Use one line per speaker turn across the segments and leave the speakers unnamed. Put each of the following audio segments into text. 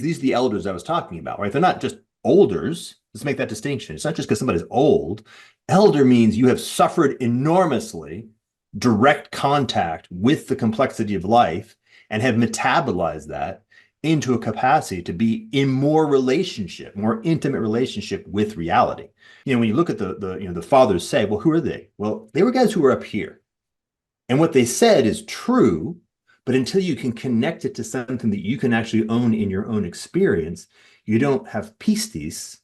These are the elders I was talking about, right? They're not just olders. Let's make that distinction. It's not just because somebody's old. Elder means you have suffered enormously direct contact with the complexity of life and have metabolized that into a capacity to be in more intimate relationship with reality. When you look at the fathers say, well, who are they? Well, they were guys who were up here. And what they said is true, but until you can connect it to something that you can actually own in your own experience, you don't have pistis,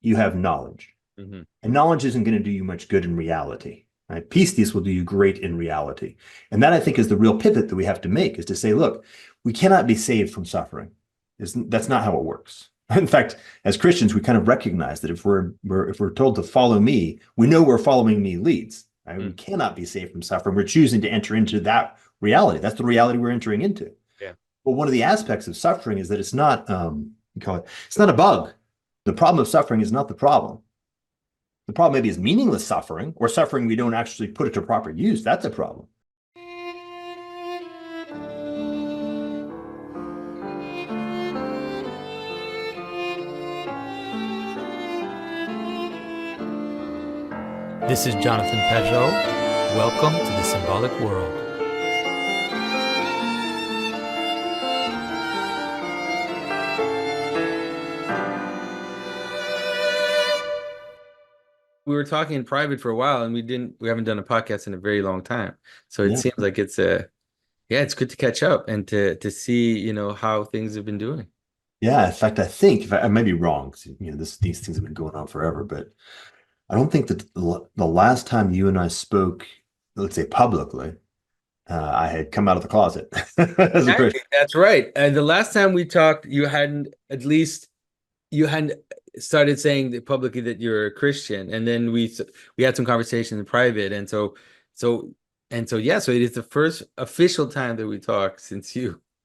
you have knowledge.
Mm-hmm.
And knowledge isn't going to do you much good in reality. Right? Pistis will do you great in reality. And that, I think, is the real pivot that we have to make, is to say, look, we cannot be saved from suffering. That's not how it works. In fact, as Christians, we kind of recognize that if we're told to follow me, we know where following me leads. Right? We cannot be saved from suffering. We're choosing to enter into that reality. That's the reality we're entering into.
Yeah.
But one of the aspects of suffering is that it's not, it's not a bug. The problem of suffering is not the problem. The problem maybe is meaningless suffering, or suffering we don't actually put it to proper use. That's a problem.
This is Jonathan Pajot. Welcome to the Symbolic World. We were talking in private for a while, and we haven't done a podcast in a very long time. So it seems like it's good to catch up and to see, how things have been doing.
Yeah, in fact, I think, if I may be wrong, 'cause, these things have been going on forever, but I don't think that the last time you and I spoke, let's say publicly, I had come out of the closet as a Christian.
That's right. And the last time we talked, you hadn't started saying that publicly that you're a Christian, and then we had some conversation in private, and so it is the first official time that we talked since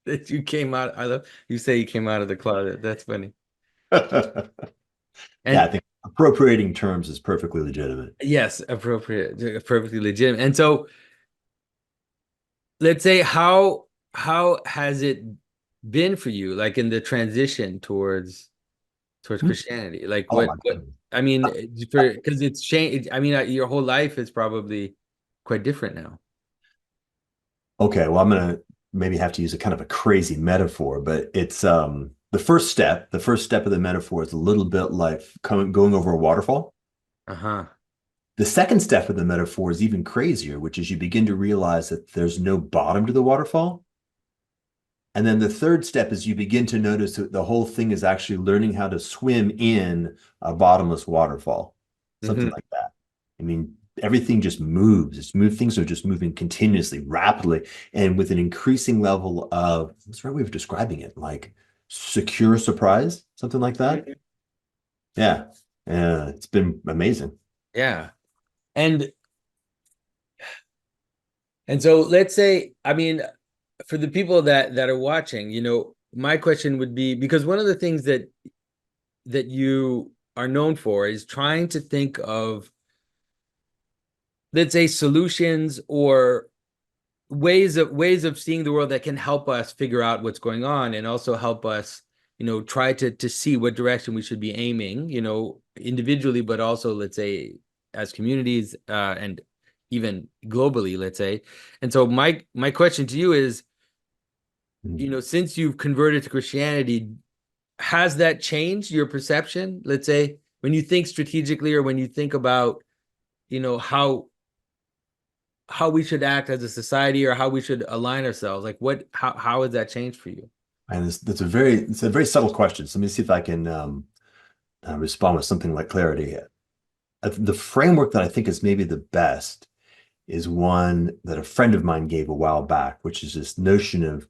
that you came out. I love you say you came out of the closet. That's funny.
Yeah, I
And
think appropriating terms is perfectly legitimate.
yes, appropriate, perfectly legitimate. And so let's say how has it been for you, like in the transition towards Christianity? Like
Oh my
what
goodness.
I mean, because it's changed. I mean, your whole life is probably quite different now.
Okay, well, I'm gonna maybe have to use a kind of a crazy metaphor, but it's the first step. The first step of the metaphor is a little bit like going over a waterfall.
Uh-huh.
The second step of the metaphor is even crazier, which is you begin to realize that there's no bottom to the waterfall. And then the third step is you begin to notice that the whole thing is actually learning how to swim in a bottomless waterfall, something
Mm-hmm.
like that. I mean, everything just moves. Things are just moving continuously, rapidly, and with an increasing level of, what's the right way of describing it? Like secure surprise, something like that. Yeah. Yeah. It's been amazing.
Yeah. And so let's say, I mean, for the people that are watching, my question would be, because one of the things that you are known for is trying to think of, let's say, solutions or ways of seeing the world that can help us figure out what's going on, and also help us try to see what direction we should be aiming, individually, but also, let's say, as communities, and even globally, let's say. And so my question to you is, since you've converted to Christianity, has that changed your perception, let's say, when you think strategically, or when you think about how we should act as a society, or how we should align ourselves? Like, how has that changed for you?
And it's a very subtle question. So let me see if I can respond with something like clarity. The framework that I think is maybe the best is one that a friend of mine gave a while back, which is this notion of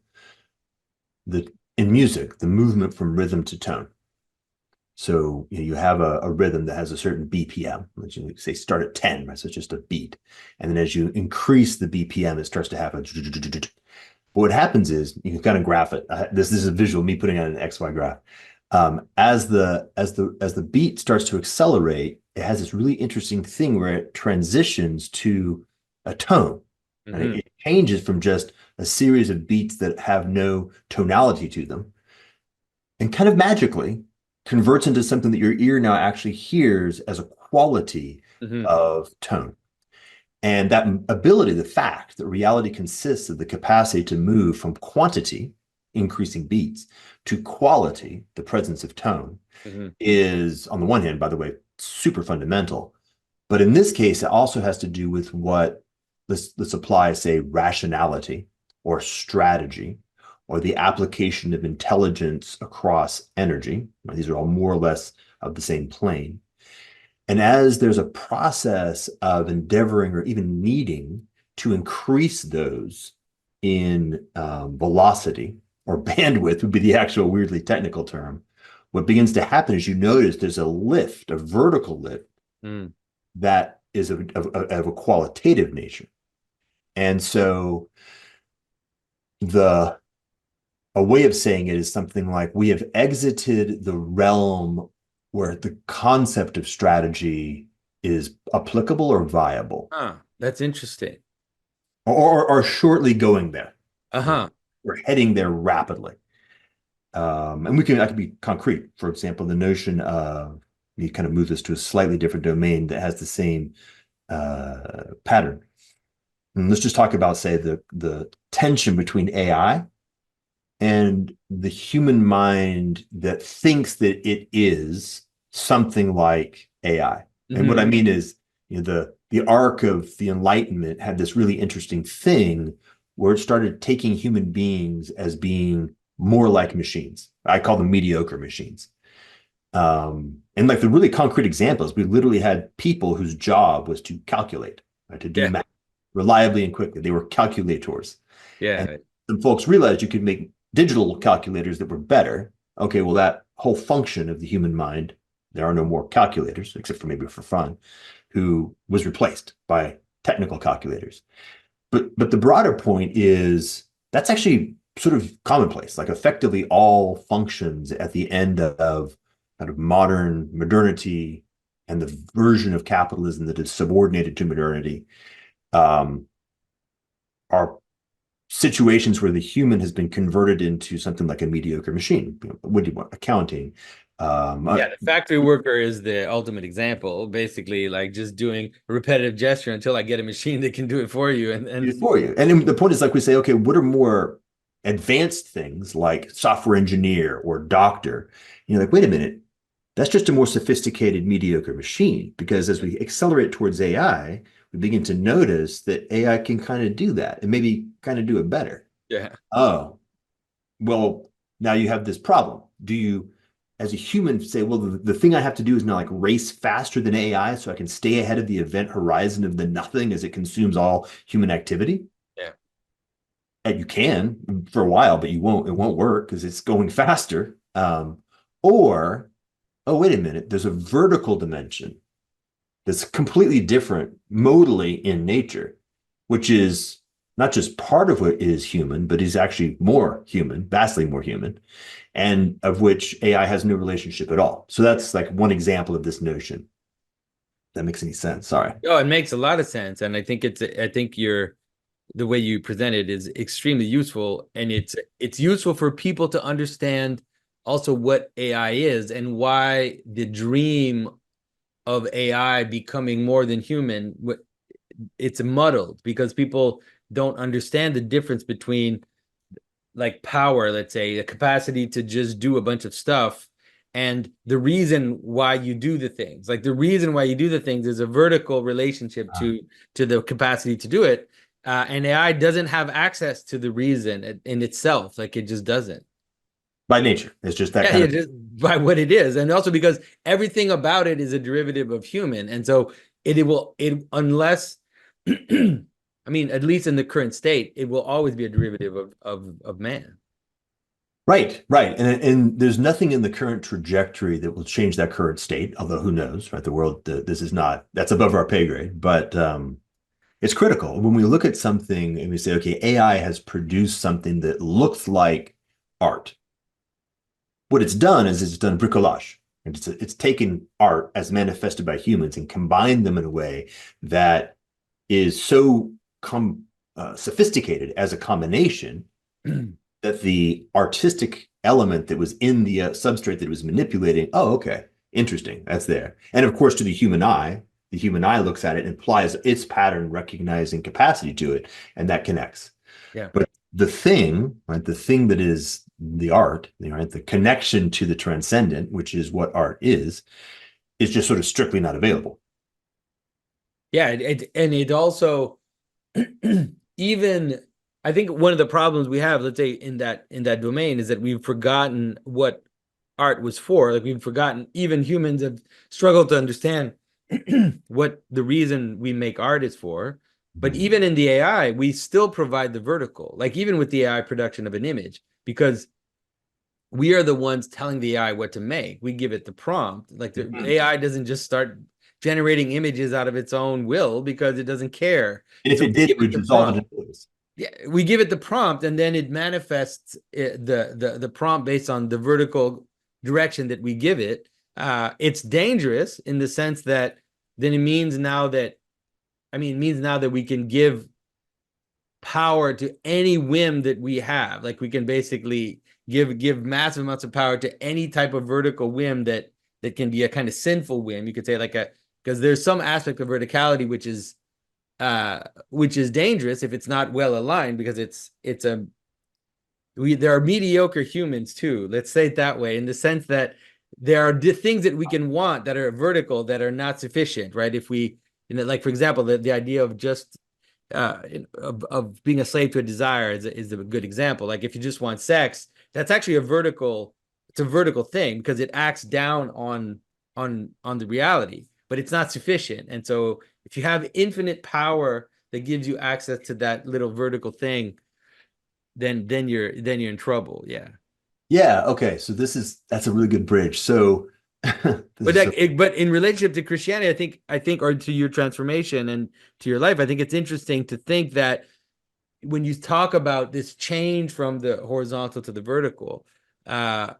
in music, the movement from rhythm to tone. So you have a rhythm that has a certain BPM, which you say start at 10, right? So it's just a beat. And then as you increase the BPM, it starts to have a. But what happens is you can kind of graph it. This is a visual, me putting on an XY graph. As the beat starts to accelerate, it has this really interesting thing where it transitions to a tone. And it changes from just a series of beats that have no tonality to them and kind of magically converts into something that your ear now actually hears as a quality
Hmm.
of tone. And that ability, the fact that reality consists of the capacity to move from quantity, increasing beats, to quality, the presence of tone,
Hmm.
is, on the one hand, by the way, super fundamental. But in this case, it also has to do with what let's apply, say, rationality or strategy or the application of intelligence across energy. These are all more or less of the same plane. And as there's a process of endeavoring or even needing to increase those in velocity or bandwidth would be the actual weirdly technical term, what begins to happen is you notice there's a lift, a vertical lift
Mm.
that is of a qualitative nature. And so the a way of saying it is something like we have exited the realm where the concept of strategy is applicable or viable,
Ah, that's interesting.
or shortly going there. We're,
Uh-huh.
we're heading there rapidly. And I can be concrete. For example, the notion of you kind of move this to a slightly different domain that has the same pattern. And let's just talk about, say, the tension between AI and the human mind that thinks that it is something like AI. And what
Hmm.
I mean is, the arc of the Enlightenment had this really interesting thing where it started taking human beings as being more like machines. I call them mediocre machines. And like the really concrete examples, we literally had people whose job was to calculate, right, to do
Yeah.
math reliably and quickly. They were calculators. And
Yeah.
some folks realized you could make digital calculators that were better. Okay, well, that whole function of the human mind, there are no more calculators, except for maybe for fun, who was replaced by technical calculators. But the broader point is that's actually sort of commonplace. Like effectively all functions at the end of kind of modernity and the version of capitalism that is subordinated to modernity um, are situations where the human has been converted into something like a mediocre machine. What do you want? Accounting. Um, uh,
Yeah, the factory worker is the ultimate example. Basically, like just doing a repetitive gesture until I get a machine that can do it for you. And
for you. And then the point is like we say, okay, what are more advanced things like software engineer or doctor? Like, wait a minute, that's just a more sophisticated mediocre machine. Because as we accelerate towards AI, we begin to notice that AI can kind of do that and maybe kind of do it better.
yeah,
Oh, well, now you have this problem. Do you, as a human, say, well, the thing I have to do is now like race faster than AI so I can stay ahead of the event horizon of the nothing as it consumes all human activity?
yeah,
And you can for a while, but it won't work because it's going faster. Or, oh, wait a minute, there's a vertical dimension that's completely different modally in nature, which is not just part of what is human, but is actually more human, vastly more human, and of which AI has no relationship at all. So that's like one example of this notion. If that makes any sense? Sorry.
oh, it makes a lot of sense. And I think the way you present it is extremely useful. And it's useful for people to understand also what AI is and why the dream of AI becoming more than human, it's muddled because people don't understand the difference between like power, let's say, the capacity to just do a bunch of stuff and the reason why you do the things. Like the reason why you do the things is a vertical relationship to the capacity to do it. And AI doesn't have access to the reason in itself. Like it just doesn't.
By nature, it's just that
Yeah,
kind
yeah,
of.
just by what it is, and also because everything about it is a derivative of human, and so it will it unless, I mean, at least in the current state, it will always be a derivative of man.
Right, right. And there's nothing in the current trajectory that will change that current state, although who knows, right? This is not, that's above our pay grade, but it's critical. When we look at something and we say, okay, AI has produced something that looks like art, what it's done is it's done bricolage. And it's taken art as manifested by humans and combined them in a way that is so sophisticated as a combination that the artistic element that was in the substrate that it was manipulating. Oh, okay, interesting. That's there. And of course, to the human eye looks at it and applies its pattern recognizing capacity to it, and that connects.
Yeah.
But the thing, right, the thing that is the art, right, the connection to the transcendent, which is what art is just sort of strictly not available.
Yeah, and it also even I think one of the problems we have, let's say in that domain, is that we've forgotten what art was for. Like we've forgotten, even humans have struggled to understand what the reason we make art is for. But
Mhm.
even in the AI, we still provide the vertical, like even with the AI production of an image, because we are the ones telling the AI what to make. We give it the prompt. Like the
Mhm.
AI doesn't just start generating images out of its own will because it doesn't care.
And
And
if
so
it
we
did,
give
it
it
would
the
dissolve
prompt.
into noise.
Yeah, we give it the prompt, and then it manifests the prompt based on the vertical direction that we give it. It's dangerous in the sense that then it means now that it means now that we can give power to any whim that we have. Like we can basically give massive amounts of power to any type of vertical whim that can be a kind of sinful whim. You could say like a because there's some aspect of verticality which is dangerous if it's not well aligned because it's a there are mediocre humans too. Let's say it that way, in the sense that there are things that we can want that are vertical that are not sufficient, right? If we, like for example, the idea of just of being a slave to a desire is a good example. Like if you just want sex, that's actually it's a vertical thing because it acts down on the reality, but it's not sufficient. And so if you have infinite power that gives you access to that little vertical thing, then you're in trouble. Yeah.
Yeah. Okay. So that's a really good bridge. So this
But
is so
but in relationship to Christianity, I think, or to your transformation and to your life, I think it's interesting to think that when you talk about this change from the horizontal to the vertical, uh,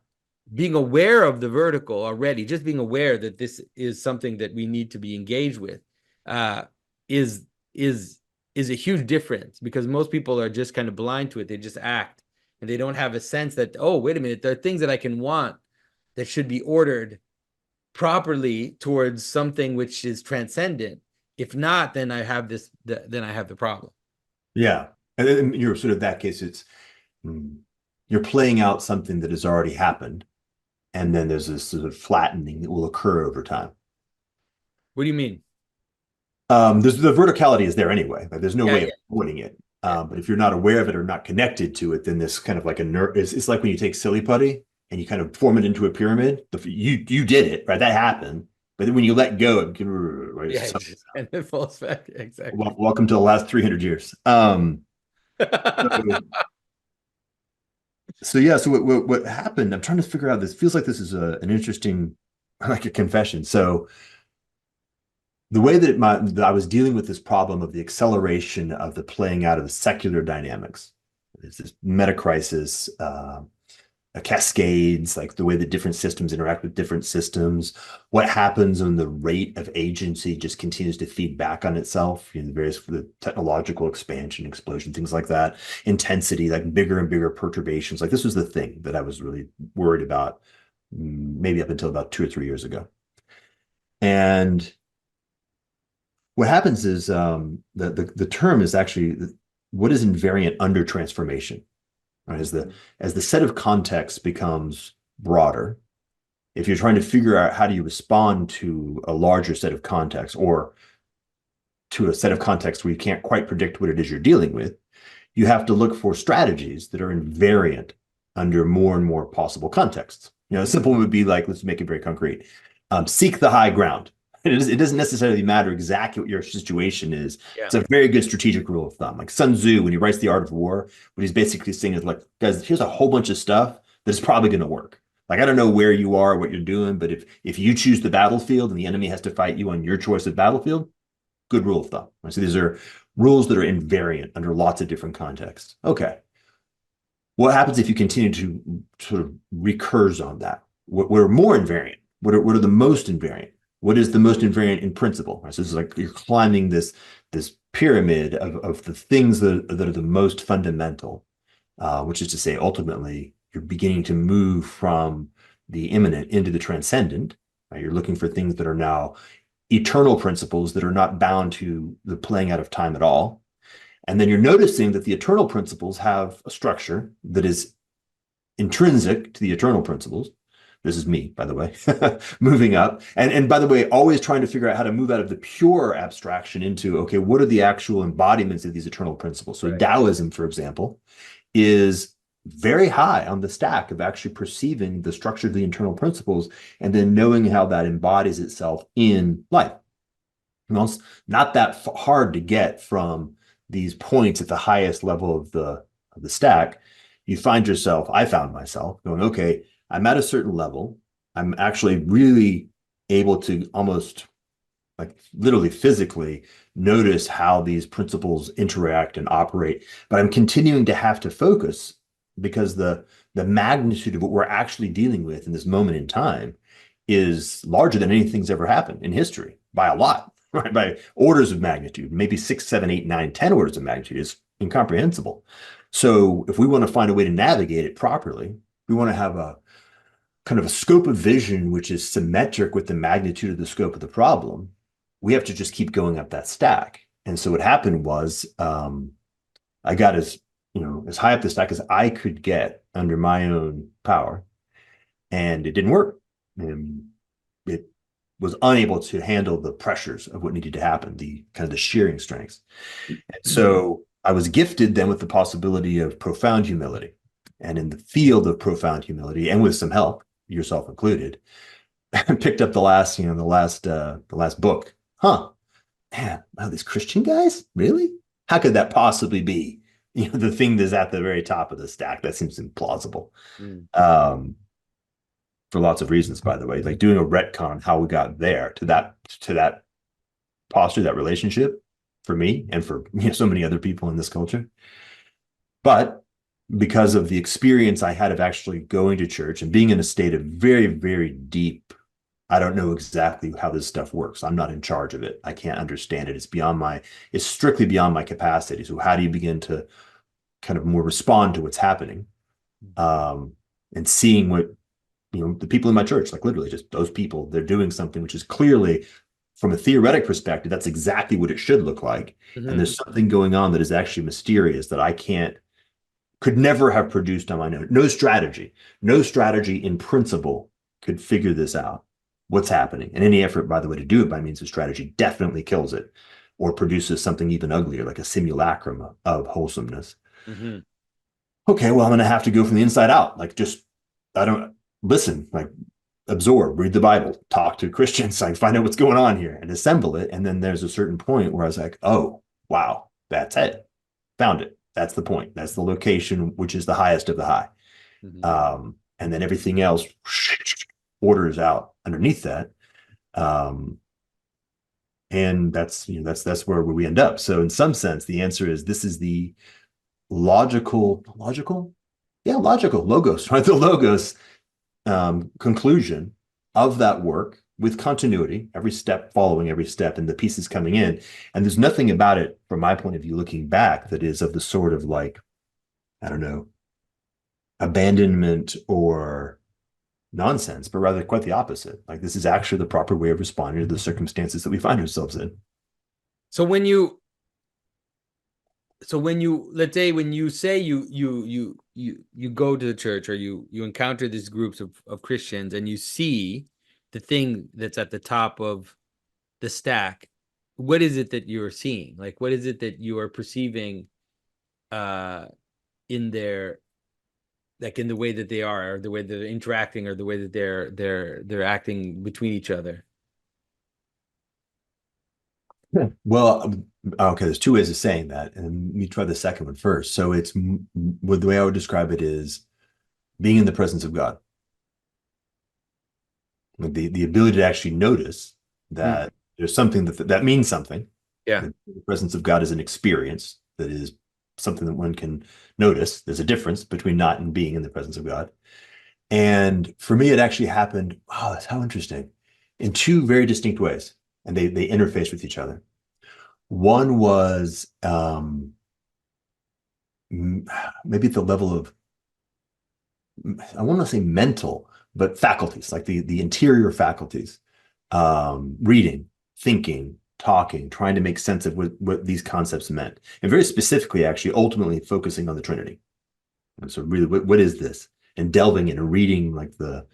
being aware of the vertical already, just being aware that this is something that we need to be engaged with, uh, is is is a huge difference because most people are just kind of blind to it. They just act and they don't have a sense that, oh, wait a minute, there are things that I can want that should be ordered properly towards something which is transcendent. If not, then then I have the problem.
yeah. And then you're sort of that case, mm, you're playing out something that has already happened, and then there's this sort of flattening that will occur over time.
What do you mean?
There's the verticality is there anyway. Like, there's no
Yeah,
way
yeah,
of avoiding it.
yeah,
But if you're not aware of it or not connected to it, then this kind of like a nerve. It's like when you take silly putty and you kind of form it into a pyramid. You did it, right? That happened. But then when you let go, right?
yeah. And it falls back exactly.
Welcome to the last 300 years. So, so yeah. So what happened? I'm trying to figure out. This feels like this is an interesting, like a confession. So the way that I was dealing with this problem of the acceleration of the playing out of the secular dynamics, is this meta crisis, cascades, like the way that different systems interact with different systems, what happens when the rate of agency just continues to feed back on itself, the various the technological expansion, explosion, things like that, intensity, like bigger and bigger perturbations. Like this was the thing that I was really worried about, maybe up until about 2 or 3 years ago. And what happens is the term is actually what is invariant under transformation, right? As the set of contexts becomes broader, if you're trying to figure out how do you respond to a larger set of contexts or to a set of contexts where you can't quite predict what it is you're dealing with, you have to look for strategies that are invariant under more and more possible contexts. A simple one would be like, let's make it very concrete. Seek the high ground. It doesn't necessarily matter exactly what your situation is.
Yeah.
It's a very good strategic rule of thumb. Like Sun Tzu, when he writes The Art of War, what he's basically saying is like, guys, here's a whole bunch of stuff that is probably going to work. Like, I don't know where you are, what you're doing, but if you choose the battlefield and the enemy has to fight you on your choice of battlefield, good rule of thumb. Right? So these are rules that are invariant under lots of different contexts. Okay. What happens if you continue to sort of recurse on that? What are more invariant? What are the most invariant? What is the most invariant in principle? Right? So this is like you're climbing this pyramid of the things that are the most fundamental, which is to say, ultimately, you're beginning to move from the immanent into the transcendent. Right? You're looking for things that are now eternal principles that are not bound to the playing out of time at all. And then you're noticing that the eternal principles have a structure that is intrinsic to the eternal principles. This is me, by the way, moving up. And by the way, always trying to figure out how to move out of the pure abstraction into, okay, what are the actual embodiments of these eternal principles? So
Right.
Taoism, for example, is very high on the stack of actually perceiving the structure of the internal principles and then knowing how that embodies itself in life. Well, it's not that hard to get from these points at the highest level of the stack. You find yourself, I found myself going, okay, I'm at a certain level. I'm actually really able to almost like literally physically notice how these principles interact and operate. But I'm continuing to have to focus because the magnitude of what we're actually dealing with in this moment in time is larger than anything's ever happened in history by a lot, right? By orders of magnitude, maybe 6, 7, 8, 9, 10 orders of magnitude is incomprehensible. So if we want to find a way to navigate it properly, we want to have a kind of a scope of vision which is symmetric with the magnitude of the scope of the problem. We have to just keep going up that stack. And so what happened was I got as high up the stack as I could get under my own power, and it didn't work. And it was unable to handle the pressures of what needed to happen, the kind of the shearing strengths. And so I was gifted then with the possibility of profound humility. And in the field of profound humility, and with some help, yourself included, picked up the last book. Huh? Man, wow, these Christian guys, really? How could that possibly be? The thing that's at the very top of the stack. That seems implausible.
Mm.
For lots of reasons, by the way, like doing a retcon how we got there to that posture, that relationship for me and for so many other people in this culture. But because of the experience I had of actually going to church and being in a state of very, very deep, I don't know exactly how this stuff works. I'm not in charge of it. I can't understand it. It's strictly beyond my capacity. So how do you begin to kind of more respond to what's happening? And seeing what, the people in my church, like literally just those people, they're doing something which is clearly from a theoretic perspective, that's exactly what it should look like.
Mm-hmm.
And there's something going on that is actually mysterious that could never have produced on my own. No strategy in principle could figure this out, what's happening. And any effort, by the way, to do it by means of strategy definitely kills it or produces something even uglier, like a simulacrum of wholesomeness.
Mm-hmm.
Okay, well, I'm going to have to go from the inside out. Like, I don't listen, like, absorb, read the Bible, talk to Christians, like, find out what's going on here and assemble it. And then there's a certain point where I was like, oh, wow, that's it. Found it. That's the point. That's the location, which is the highest of the high.
Mm-hmm.
And then everything else orders out underneath that. And that's where we end up. So in some sense, the answer is this is the logical, logos, right? The logos conclusion of that work with continuity, every step following every step and the pieces coming in. And there's nothing about it from my point of view, looking back, that is of the sort of like, I don't know, abandonment or nonsense, but rather quite the opposite. Like this is actually the proper way of responding to the circumstances that we find ourselves in.
So let's say when you say you go to the church or you encounter these groups of Christians and you see the thing that's at the top of the stack, what is it that you're seeing? Like what is it that you are perceiving in their, like in the way that they are, or the way that they're interacting, or the way that they're acting between each other?
Well, okay, there's two ways of saying that, and let me try the second one first. So the way I would describe it is being in the presence of God. Like the ability to actually notice that there's something that means something.
Yeah.
The presence of God is an experience that is something that one can notice. There's a difference between not and being in the presence of God. And for me, it actually happened. Oh, that's how interesting. In two very distinct ways. And they interface with each other. One was maybe at the level of I want to say mental, but faculties, like the interior faculties, reading, thinking, talking, trying to make sense of what these concepts meant. And very specifically, actually, ultimately focusing on the Trinity. And so really, what is this? And delving in and reading like the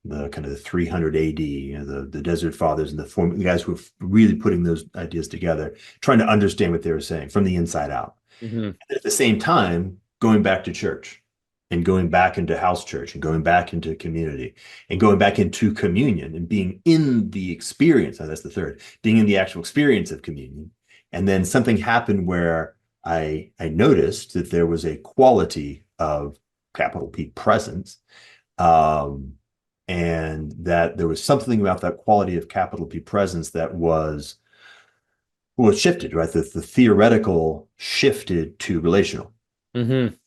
kind of the 300 AD, the Desert Fathers and the guys who were really putting those ideas together, trying to understand what they were saying from the inside out.
Mhm.
And at the same time, going back to church and going back into house church and going back into community and going back into communion and being in the experience. That's the third, being in the actual experience of communion. And then something happened where I noticed that there was a quality of capital P presence, um, and that there was something about that quality of capital P presence that was shifted, right? The theoretical shifted to relational.
Mhm.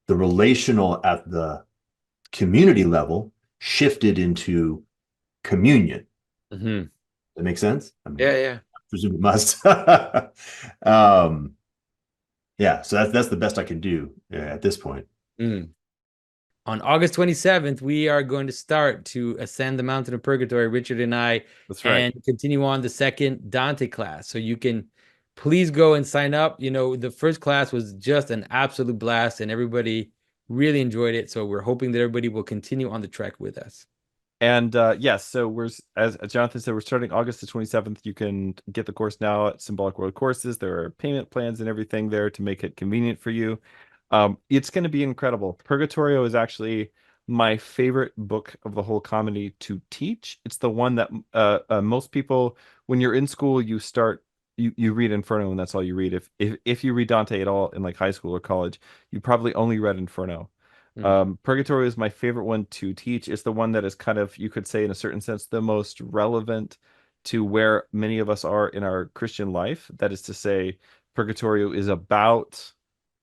The relational at the community level shifted into communion.
Mhm.
That makes sense? I mean,
Yeah, yeah.
I presume it must. Yeah, so that's the best I can do at this point.
Mm. On August 27th, we are going to start to ascend the mountain of purgatory, Richard and I,
That's right.
and continue on the second Dante class. So you can please go and sign up. The first class was just an absolute blast, and everybody really enjoyed it. So we're hoping that everybody will continue on the trek with us.
And yes, so as Jonathan said, we're starting August the 27th. You can get the course now at Symbolic World Courses. There are payment plans and everything there to make it convenient for you. It's going to be incredible. Purgatorio is actually my favorite book of the whole comedy to teach. It's the one that most people, when you're in school, you read Inferno and that's all you read. If you read Dante at all in like high school or college, you probably only read Inferno.
Mm.
Purgatory is my favorite one to teach. It's the one that is kind of, you could say, in a certain sense, the most relevant to where many of us are in our Christian life. That is to say, Purgatorio is about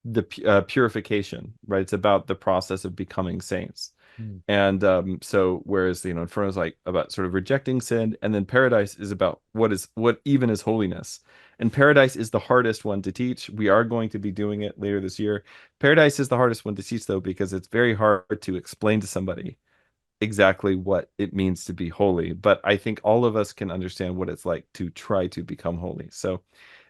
the purification, right? It's about the process of becoming saints.
Mm.
And so whereas Inferno is like about sort of rejecting sin, and then Paradise is about what even is holiness. And Paradise is the hardest one to teach. We are going to be doing it later this year. Paradise is the hardest one to teach though, because it's very hard to explain to somebody exactly what it means to be holy. But I think all of us can understand what it's like to try to become holy. So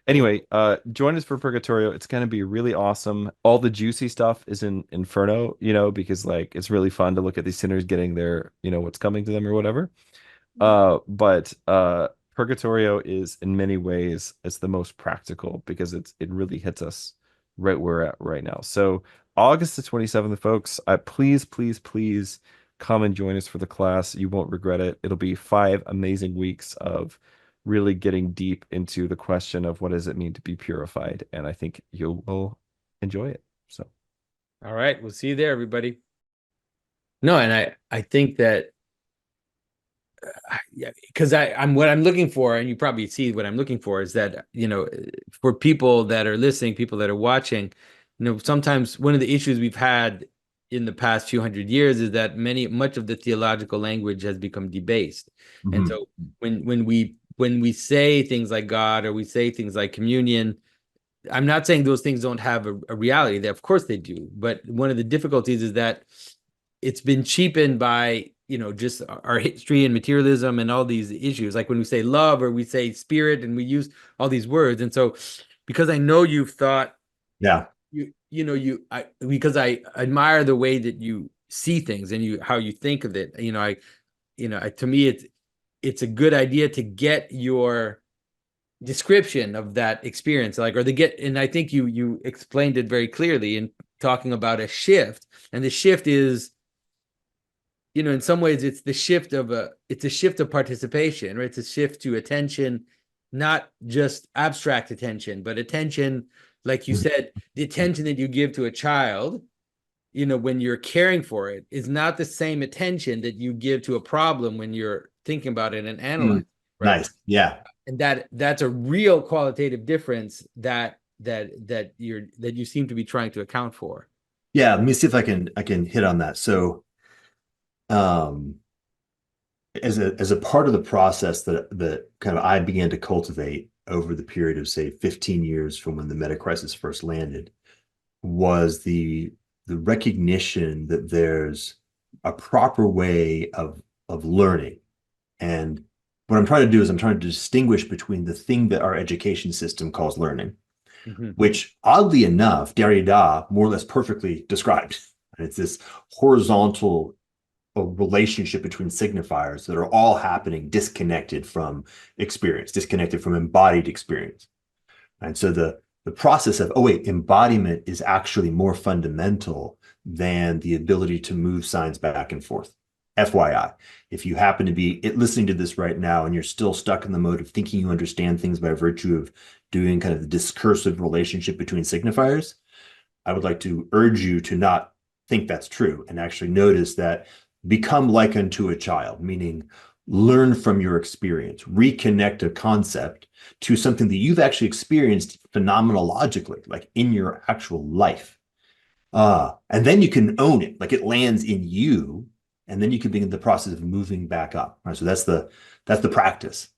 anyway, join us for Purgatorio. It's going to be really awesome. All the juicy stuff is in Inferno, because like it's really fun to look at these sinners getting their, what's coming to them or whatever. But Purgatorio is in many ways it's the most practical because it really hits us right where we're at right now. So August the 27th, folks, please, please, please come and join us for the class. You won't regret it. It'll be 5 amazing weeks of really getting deep into the question of what does it mean to be purified. And I think you will enjoy it. So
All right, we'll see you there, everybody. No, and I think that yeah, because I'm what I'm looking for, and you probably see what I'm looking for is that, for people that are listening, people that are watching, sometimes one of the issues we've had in the past few hundred years is that much of the theological language has become debased. And
Mhm.
so when we say things like God or we say things like communion, I'm not saying those things don't have a reality. That of course they do, but one of the difficulties is that it's been cheapened by just our history and materialism and all these issues. Like when we say love or we say spirit, and we use all these words. And so, because I know you've thought
Yeah.
because I admire the way that you see things and how you think of it. To me, it's a good idea to get your description of that experience, and I think you explained it very clearly in talking about a shift, and the shift is, in some ways it's a shift of participation, right? It's a shift to attention, not just abstract attention, but attention, like you said, the attention that you give to a child, when you're caring for it, is not the same attention that you give to a problem when you're thinking about it and analyzing,
Mm.
right?
Nice. Yeah.
And that's a real qualitative difference that you seem to be trying to account for.
Yeah. Let me see if I can hit on that. So, um, as a part of the process that kind of I began to cultivate over the period of say 15 years from when the meta crisis first landed was the the recognition that there's a proper way of learning. And what I'm trying to do is I'm trying to distinguish between the thing that our education system calls learning, which oddly enough, Derrida more or less perfectly described. And it's this horizontal relationship between signifiers that are all happening disconnected from experience, disconnected from embodied experience. And so the process of, oh wait, embodiment is actually more fundamental than the ability to move signs back and forth. FYI, if you happen to be listening to this right now and you're still stuck in the mode of thinking you understand things by virtue of doing kind of the discursive relationship between signifiers, I would like to urge you to not think that's true and actually notice that become like unto a child, meaning learn from your experience, reconnect a concept to something that you've actually experienced phenomenologically, like in your actual life. And then you can own it, like it lands in you, and then you can begin the process of moving back up. Right? So that's the practice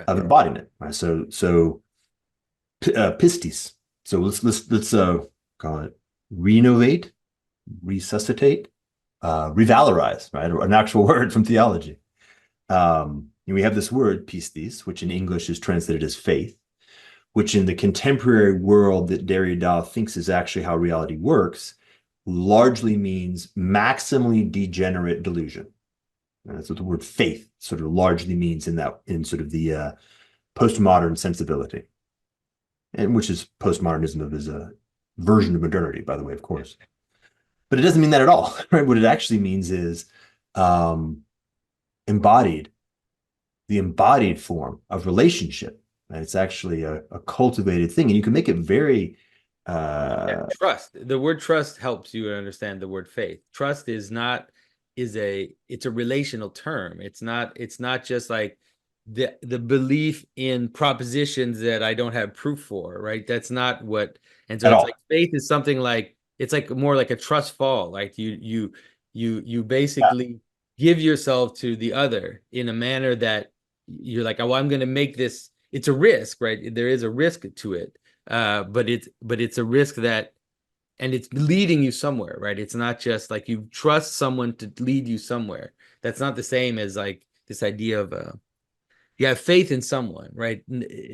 of embodiment. Right? So pistis. So let's call it renovate, resuscitate, revalorize, right? Or an actual word from theology. We have this word pistis, which in English is translated as faith, which in the contemporary world that Derrida thinks is actually how reality works, largely means maximally degenerate delusion. And that's what the word faith sort of largely means in sort of the postmodern sensibility, and which is postmodernism is a version of modernity, by the way, of course. But it doesn't mean that at all, right? What it actually means is embodied, the embodied form of relationship. And it's actually a cultivated thing. And you can make it very
trust. The word trust helps you understand the word faith. Trust it's a relational term. It's not just like the belief in propositions that I don't have proof for, right? That's not what, and so it's like faith is something like, it's like more like a trust fall. Like you basically give yourself to the other in a manner that you're like, oh, I'm going to make this. It's a risk, right? There is a risk to it, but it's a risk that, and it's leading you somewhere, right? It's not just like you trust someone to lead you somewhere. That's not the same as like this idea of you have faith in someone, right?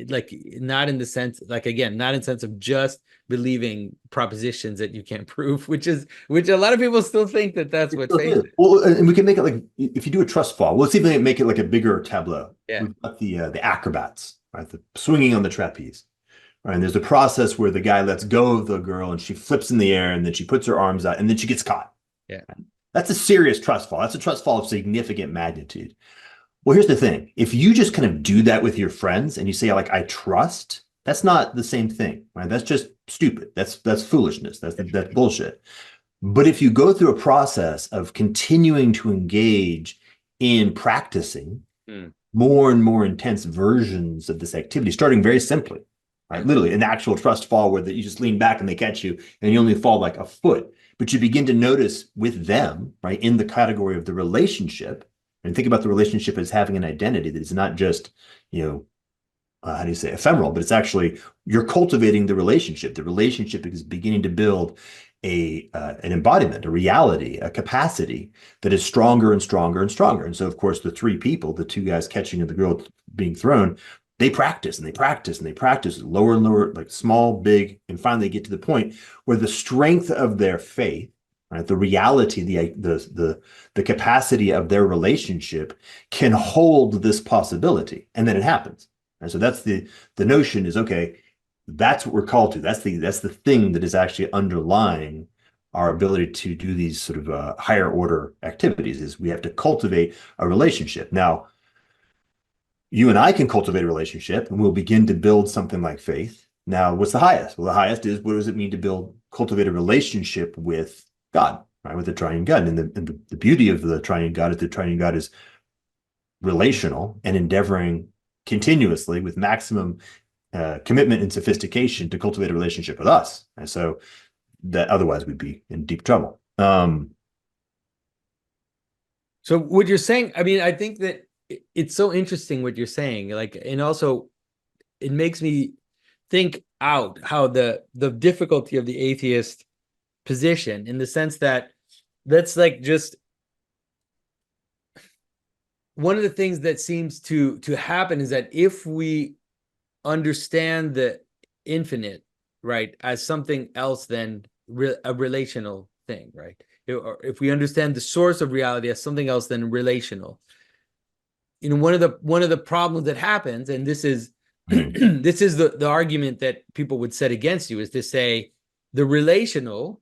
Like not in the sense, like again, not in the sense of just believing propositions that you can't prove, which a lot of people still think that that's what faith is.
Well, and we can make it like, if you do a trust fall, let's even make it like a bigger tableau.
Yeah.
We've got the acrobats, right? The swinging on the trapeze. Right? And there's a process where the guy lets go of the girl and she flips in the air and then she puts her arms out and then she gets caught.
Yeah.
That's a serious trust fall. That's a trust fall of significant magnitude. Well, here's the thing. If you just kind of do that with your friends and you say, like, I trust, that's not the same thing, right? That's just stupid. That's foolishness. That's bullshit. But if you go through a process of continuing to engage in practicing more and more intense versions of this activity, starting very simply, right? Literally an actual trust fall where you just lean back and they catch you and you only fall like a foot, but you begin to notice with them, right, in the category of the relationship, and think about the relationship as having an identity that is not just, how do you say, ephemeral, but it's actually, you're cultivating the relationship. The relationship is beginning to build an embodiment, a reality, a capacity that is stronger and stronger and stronger. And so, of course, the three people, the two guys catching and the girl being thrown, they practice and they practice and they practice lower and lower, like small, big, and finally get to the point where the strength of their faith, right, the reality, the capacity of their relationship can hold this possibility, and then it happens. And so that's the notion is, okay, that's what we're called to. That's the thing that is actually underlying our ability to do these sort of higher order activities, is we have to cultivate a relationship. Now, you and I can cultivate a relationship and we'll begin to build something like faith. Now, what's the highest? Well, the highest is, what does it mean to cultivate a relationship with God, right? With the triune God. And the beauty of the triune God is relational and endeavoring continuously with maximum commitment and sophistication to cultivate a relationship with us. And so that otherwise we'd be in deep trouble.
So what you're saying, I mean, I think that it's so interesting what you're saying, like, and also it makes me think out how the difficulty of the atheist position in the sense that that's like just one of the things that seems to happen is that if we understand the infinite, right, as something else than a relational thing, right? Or if we understand the source of reality as something else than relational, you know, one of the problems that happens, and this is this is the argument that people would set against you, is to say the relational,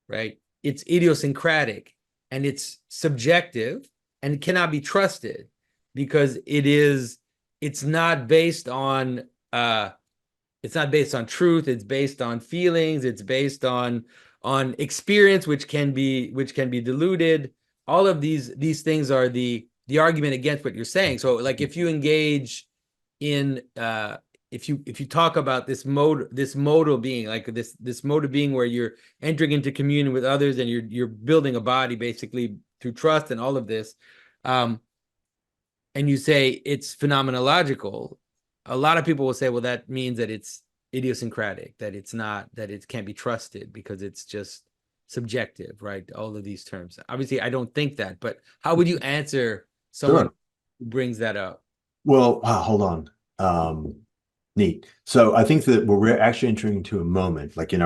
right? It's idiosyncratic and it's subjective and it cannot be trusted because it's not based on truth. It's based on feelings. It's based on experience, which can be diluted. All of these things are the argument against what you're saying. So, like, if you engage in if you talk about this modal being, like this mode of being where you're entering into communion with others and you're building a body basically through trust and all of this, and you say it's phenomenological, a lot of people will say, well, that means that it's idiosyncratic, that it's not, that it can't be trusted because it's just subjective, right? All of these terms. Obviously, I don't think that, but how would you answer someone who brings that up?
Well, wow, hold on. Neat. So I think that we're actually entering into a moment, like in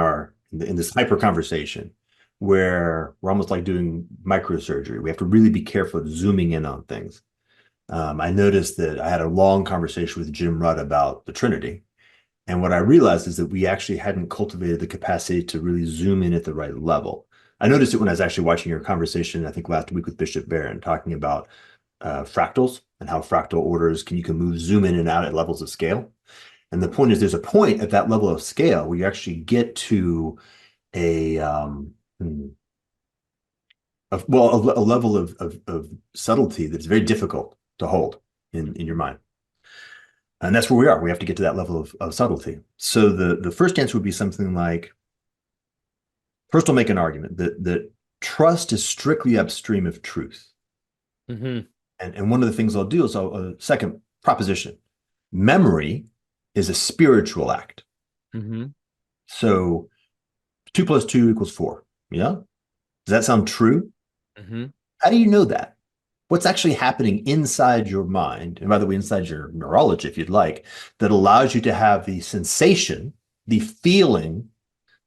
this hyper conversation, where we're almost like doing microsurgery. We have to really be careful of zooming in on things. I noticed that I had a long conversation with Jim Rudd about the Trinity. And what I realized is that we actually hadn't cultivated the capacity to really zoom in at the right level. I noticed it when I was actually watching your conversation, I think last week with Bishop Barron, talking about fractals and how fractal orders you can move, zoom in and out at levels of scale. And the point is, there's a point at that level of scale where you actually get to a level of subtlety that's very difficult to hold in your mind. And that's where we are. We have to get to that level of subtlety. So the first answer would be something like, first I'll make an argument that trust is strictly upstream of truth.
Mm-hmm.
And one of the things I'll do is second proposition, memory is a spiritual act.
Mm-hmm.
So 2 + 2 = 4. Yeah. Does that sound true?
Mm-hmm.
How do you know that? What's actually happening inside your mind, and by the way, inside your neurology, if you'd like, that allows you to have the sensation, the feeling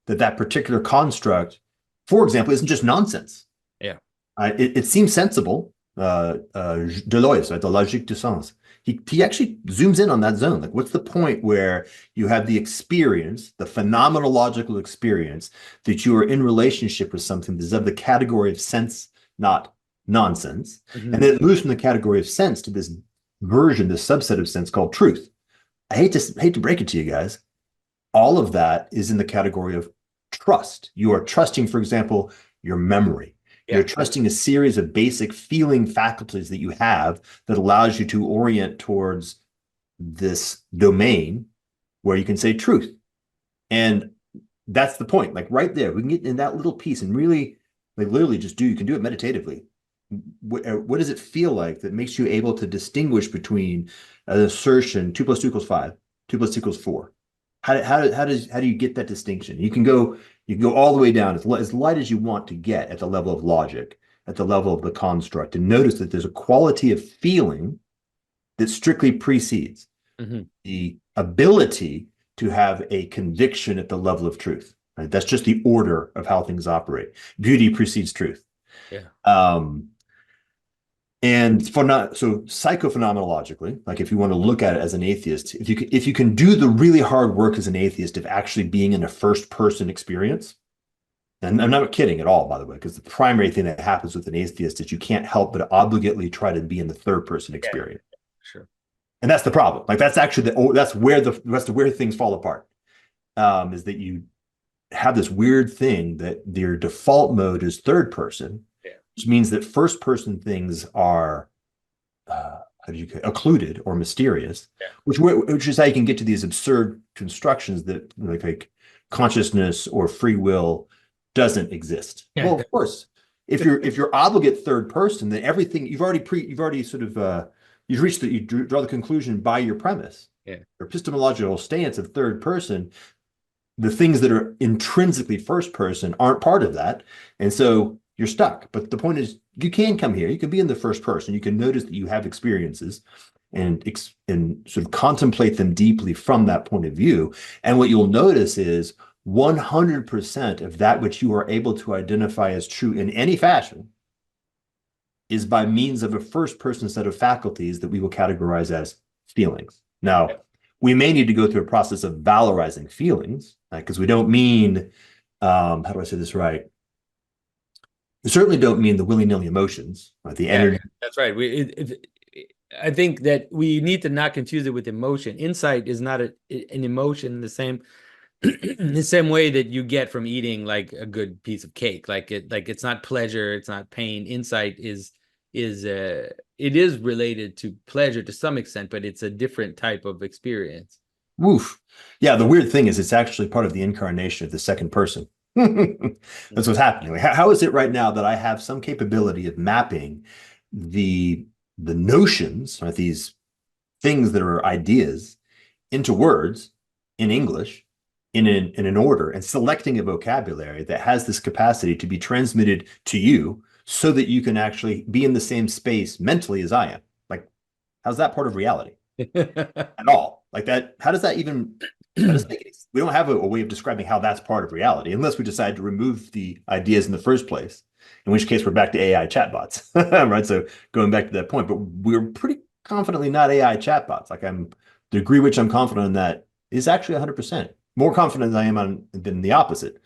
that particular construct, for example, isn't just nonsense.
Yeah.
It seems sensible. Deleuze, right, the logique du sens. He actually zooms in on that zone. Like, what's the point where you have the experience, the phenomenological experience, that you are in relationship with something that is of the category of sense, not nonsense.
Mm-hmm.
And then it moves from the category of sense to this version, this subset of sense called truth. I hate to break it to you guys. All of that is in the category of trust. You are trusting, for example, your memory.
Yeah.
You're trusting a series of basic feeling faculties that you have that allows you to orient towards this domain where you can say truth. And that's the point. Like, right there, we can get in that little piece and really, like, literally you can do it meditatively. What does it feel like that makes you able to distinguish between an assertion 2 + 2 = 5, 2 + 2 = 4? How do you get that distinction? You can go all the way down as light as you want to get at the level of logic, at the level of the construct, and notice that there's a quality of feeling that strictly precedes the ability to have a conviction at the level of truth. Right? That's just the order of how things operate. Beauty precedes truth.
Yeah.
And so psychophenomenologically, like, if you want to look at it as an atheist, if you can do the really hard work as an atheist of actually being in a first person experience, and I'm not kidding at all, by the way, because the primary thing that happens with an atheist is you can't help but obligately try to be in the third person experience.
Yeah, sure.
And that's the problem. Like, that's actually that's where things fall apart. Is that you have this weird thing that your default mode is third person. Which means that first person things are occluded or mysterious, which is how you can get to these absurd constructions that like consciousness or free will doesn't exist. Yeah. Well, of course, if you're obligate third person, then everything you draw the conclusion by your premise.
Yeah.
Your epistemological stance of third person the things that are intrinsically first person aren't part of that. And so you're stuck. But the point is, you can come here, you can be in the first person, you can notice that you have experiences and sort of contemplate them deeply from that point of view. And what you'll notice is 100% of that which you are able to identify as true in any fashion is by means of a first person set of faculties that we will categorize as feelings. Now, we may need to go through a process of valorizing feelings, because we don't mean, how do I say this right? We certainly don't mean the willy-nilly emotions, right? The energy.
That's right. I think that we need to not confuse it with emotion. Insight is not an emotion in the same way that you get from eating like a good piece of cake. Like it's not pleasure, it's not pain. Insight is it is related to pleasure to some extent, but it's a different type of experience.
Woof. Yeah, the weird thing is it's actually part of the incarnation of the second person. That's what's happening. Like, how is it right now that I have some capability of mapping the notions, right, these things that are ideas, into words in English in an order, and selecting a vocabulary that has this capacity to be transmitted to you so that you can actually be in the same space mentally as I am? Like, how's that part of reality at all? Like that, how does that even, that doesn't make any, we don't have a way of describing how that's part of reality unless we decide to remove the ideas in the first place, in which case we're back to AI chatbots, right? So going back to that point, but we're pretty confidently not AI chatbots. Like the degree which I'm confident in that is actually 100%. More confident than I am than the opposite.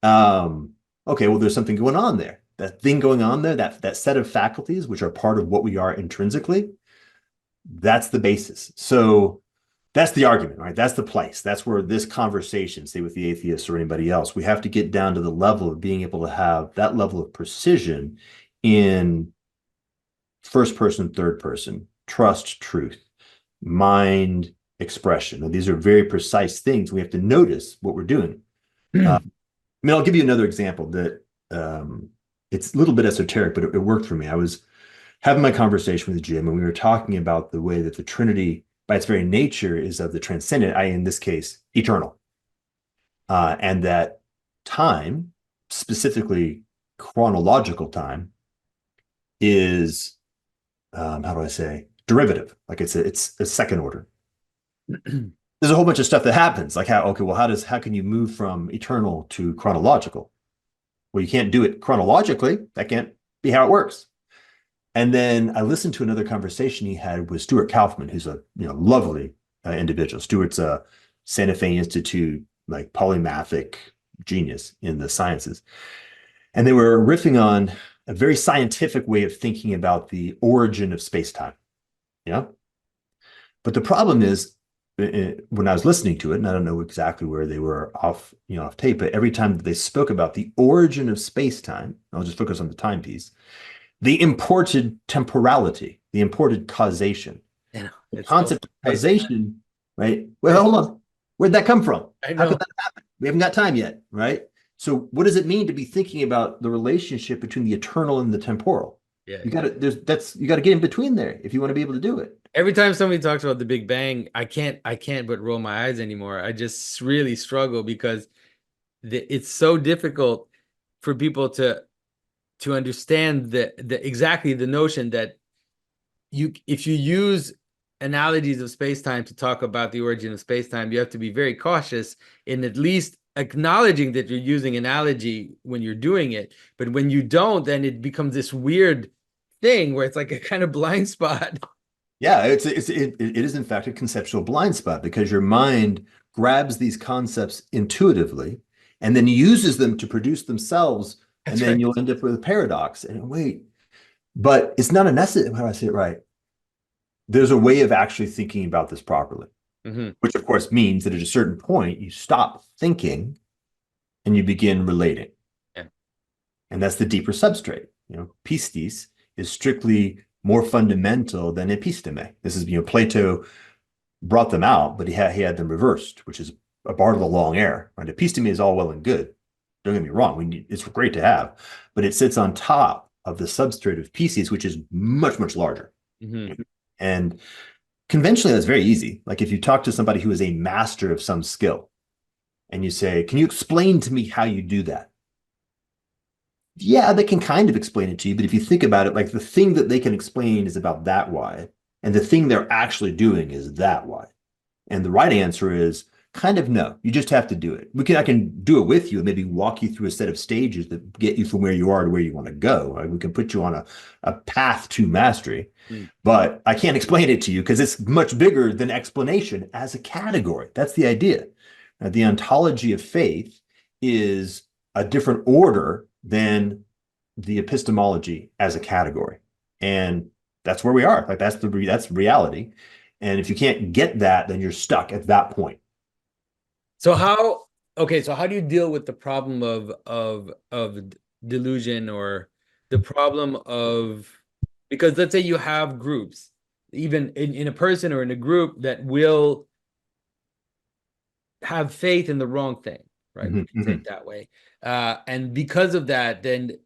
Okay, well, there's something going on there. That thing going on there, that set of faculties, which are part of what we are intrinsically, that's the basis. So that's the argument, right? That's the place. That's where this conversation, say with the atheists or anybody else, we have to get down to the level of being able to have that level of precision in first person, third person, trust, truth, mind, expression. Now, these are very precise things. We have to notice what we're doing. I mean, I'll give you another example that it's a little bit esoteric, but it worked for me. I was having my conversation with Jim, and we were talking about the way that the Trinity, by its very nature, is of the transcendent, i.e., in this case, eternal. And that time, specifically chronological time, is, how do I say, derivative. Like it's a second order. There's a whole bunch of stuff that happens. Like how can you move from eternal to chronological? Well, you can't do it chronologically. That can't be how it works. And then I listened to another conversation he had with Stuart Kaufman, who's a lovely individual. Stuart's a Santa Fe Institute, like polymathic genius in the sciences. And they were riffing on a very scientific way of thinking about the origin of space-time. Yeah. But the problem is, when I was listening to it, and I don't know exactly where they were off tape, but every time that they spoke about the origin of space-time, I'll just focus on the timepiece, they imported temporality, they imported causation. The concept of causation, right? Well, hold on. Where'd that come from? How could that happen? We haven't got time yet, right? So what does it mean to be thinking about the relationship between the eternal and the temporal?
Yeah.
You got to get in between there if you want to be able to do it.
Every time somebody talks about the Big Bang, I can't but roll my eyes anymore. I just really struggle because it's so difficult for people to understand the exactly the notion that if you use analogies of space-time to talk about the origin of space-time, you have to be very cautious in at least acknowledging that you're using analogy when you're doing it. But when you don't, then it becomes this weird thing where it's like a kind of blind spot.
Yeah, it is in fact a conceptual blind spot, because your mind grabs these concepts intuitively and then uses them to produce themselves. That's and then right. You'll end up with a paradox. And wait, but it's not a necessary, how do I say it right? There's a way of actually thinking about this properly, which of course means that at a certain point you stop thinking and you begin relating. Yeah. And that's the deeper substrate. Pistis is strictly more fundamental than episteme. This is, Plato brought them out, but he had them reversed, which is a bar to the long air. Right? Episteme is all well and good. Don't get me wrong. It's great to have, but it sits on top of the substrate of Pisces, which is much, much larger. And conventionally, that's very easy. Like if you talk to somebody who is a master of some skill and you say, can you explain to me how you do that? Yeah, they can kind of explain it to you, but if you think about it, like the thing that they can explain is about that wide, and the thing they're actually doing is that wide. And the right answer is kind of no. You just have to do it. I can do it with you and maybe walk you through a set of stages that get you from where you are to where you want to go. Right? We can put you on a path to mastery, but I can't explain it to you because it's much bigger than explanation as a category. That's the idea. The ontology of faith is a different order than the epistemology as a category. And that's where we are. Like that's reality. And if you can't get that, then you're stuck at that point.
So how do you deal with the problem of delusion, or the problem of, because let's say you have groups, even in a person or in a group, that will have faith in the wrong thing, right? We can say it that way. And because of that, then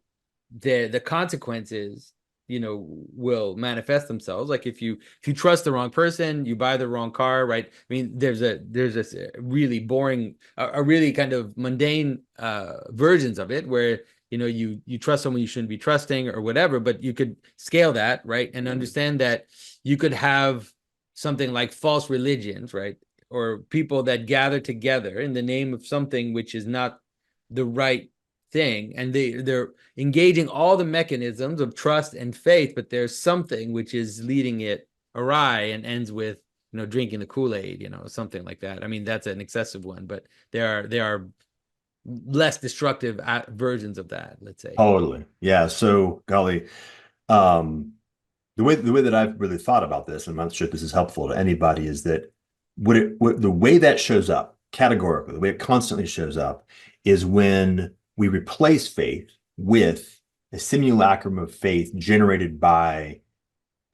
the consequences, will manifest themselves. Like if you trust the wrong person, you buy the wrong car, right? I mean, there's this really boring, a really kind of mundane versions of it where you trust someone you shouldn't be trusting or whatever, but you could scale that, right? And understand that you could have something like false religions, right? Or people that gather together in the name of something which is not the right thing, and they're engaging all the mechanisms of trust and faith, but there's something which is leading it awry and ends with drinking the Kool-Aid, something like that. I mean, that's an excessive one, but there are less destructive versions of that, let's say.
Totally. Yeah. So, golly, the way that I've really thought about this, and I'm not sure if this is helpful to anybody, is that the way that shows up categorically, the way it constantly shows up, is when we replace faith with a simulacrum of faith generated by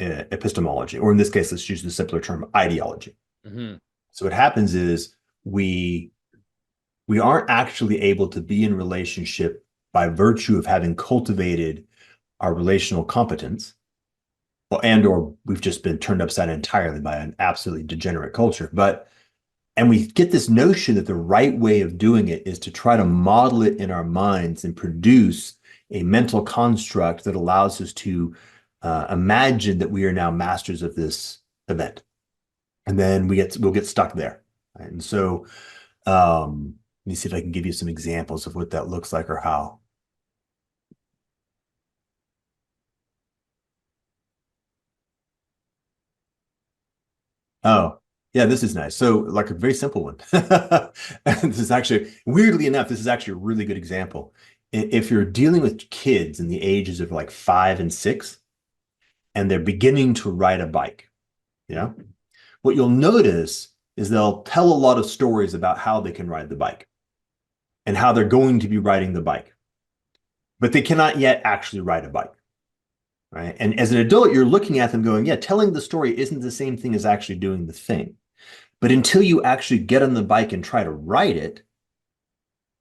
epistemology, or in this case, let's use the simpler term, ideology. So what happens is we aren't actually able to be in relationship by virtue of having cultivated our relational competence, or we've just been turned upside down entirely by an absolutely degenerate culture. And we get this notion that the right way of doing it is to try to model it in our minds and produce a mental construct that allows us to imagine that we are now masters of this event. And then we'll get stuck there. Right? And so let me see if I can give you some examples of what that looks like or how. Oh, yeah, this is nice. So, like a very simple one. This is actually, weirdly enough, this is actually a really good example. If you're dealing with kids in the ages of like 5 and 6, and they're beginning to ride a bike, what you'll notice is they'll tell a lot of stories about how they can ride the bike and how they're going to be riding the bike, but they cannot yet actually ride a bike. Right. And as an adult, you're looking at them going, yeah, telling the story isn't the same thing as actually doing the thing. But until you actually get on the bike and try to ride it,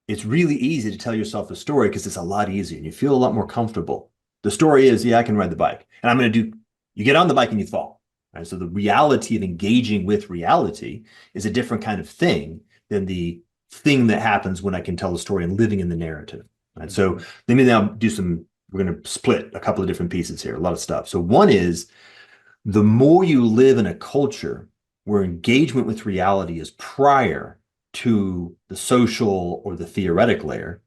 it's really easy to tell yourself a story because it's a lot easier and you feel a lot more comfortable. The story is, yeah, I can ride the bike. And you get on the bike and you fall. Right? So the reality of engaging with reality is a different kind of thing than the thing that happens when I can tell the story and living in the narrative. Right? So let me now we're going to split a couple of different pieces here, a lot of stuff. So one is, the more you live in a culture where engagement with reality is prior to the social or the theoretic layer,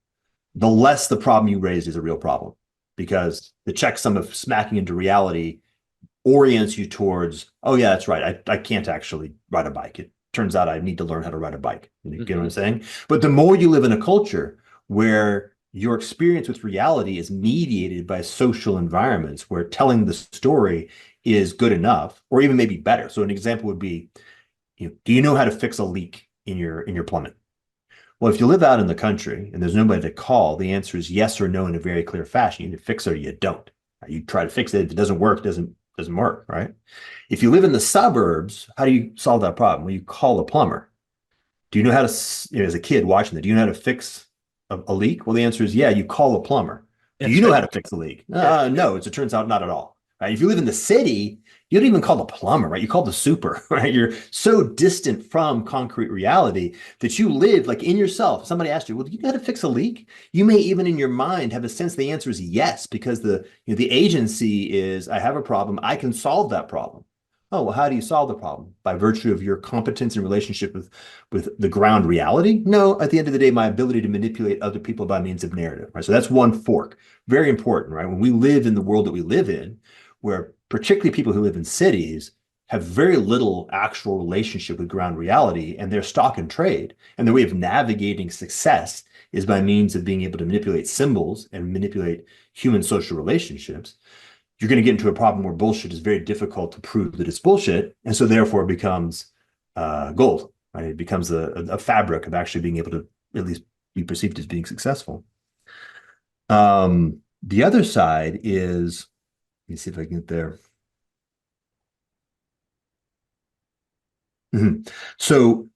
the less the problem you raised is a real problem, because the checksum of smacking into reality orients you towards, oh yeah, that's right, I can't actually ride a bike. It turns out I need to learn how to ride a bike. You get what I'm saying? But the more you live in a culture where your experience with reality is mediated by social environments where telling the story is good enough, or even maybe better. So an example would be, do you know how to fix a leak in your plumbing? Well, if you live out in the country and there's nobody to call, the answer is yes or no in a very clear fashion. You either fix it or you don't. You try to fix it. If it doesn't work, it doesn't work, right? If you live in the suburbs, how do you solve that problem? Well, you call a plumber. Do you know how to, as a kid watching that, do you know how to fix a leak? Well, the answer is yeah, you call a plumber. Do you know how to fix a leak? No, as it turns out, not at all. Right? If you live in the city, You don't even call the plumber, right? You call the super, right? You're so distant from concrete reality that you live like in yourself. Somebody asked you, well, do you know how to fix a leak? You may even in your mind have a sense the answer is yes, because the agency is, I have a problem, I can solve that problem. Oh, well, how do you solve the problem? By virtue of your competence in relationship with the ground reality? No, at the end of the day, my ability to manipulate other people by means of narrative, right? So that's one fork. Very important, right? When we live in the world that we live in, where particularly people who live in cities have very little actual relationship with ground reality and their stock and trade. And the way of navigating success is by means of being able to manipulate symbols and manipulate human social relationships. You're going to get into a problem where bullshit is very difficult to prove that it's bullshit. And so therefore it becomes gold, right? It becomes a fabric of actually being able to at least be perceived as being successful. The other side is, let me see if I can get there. So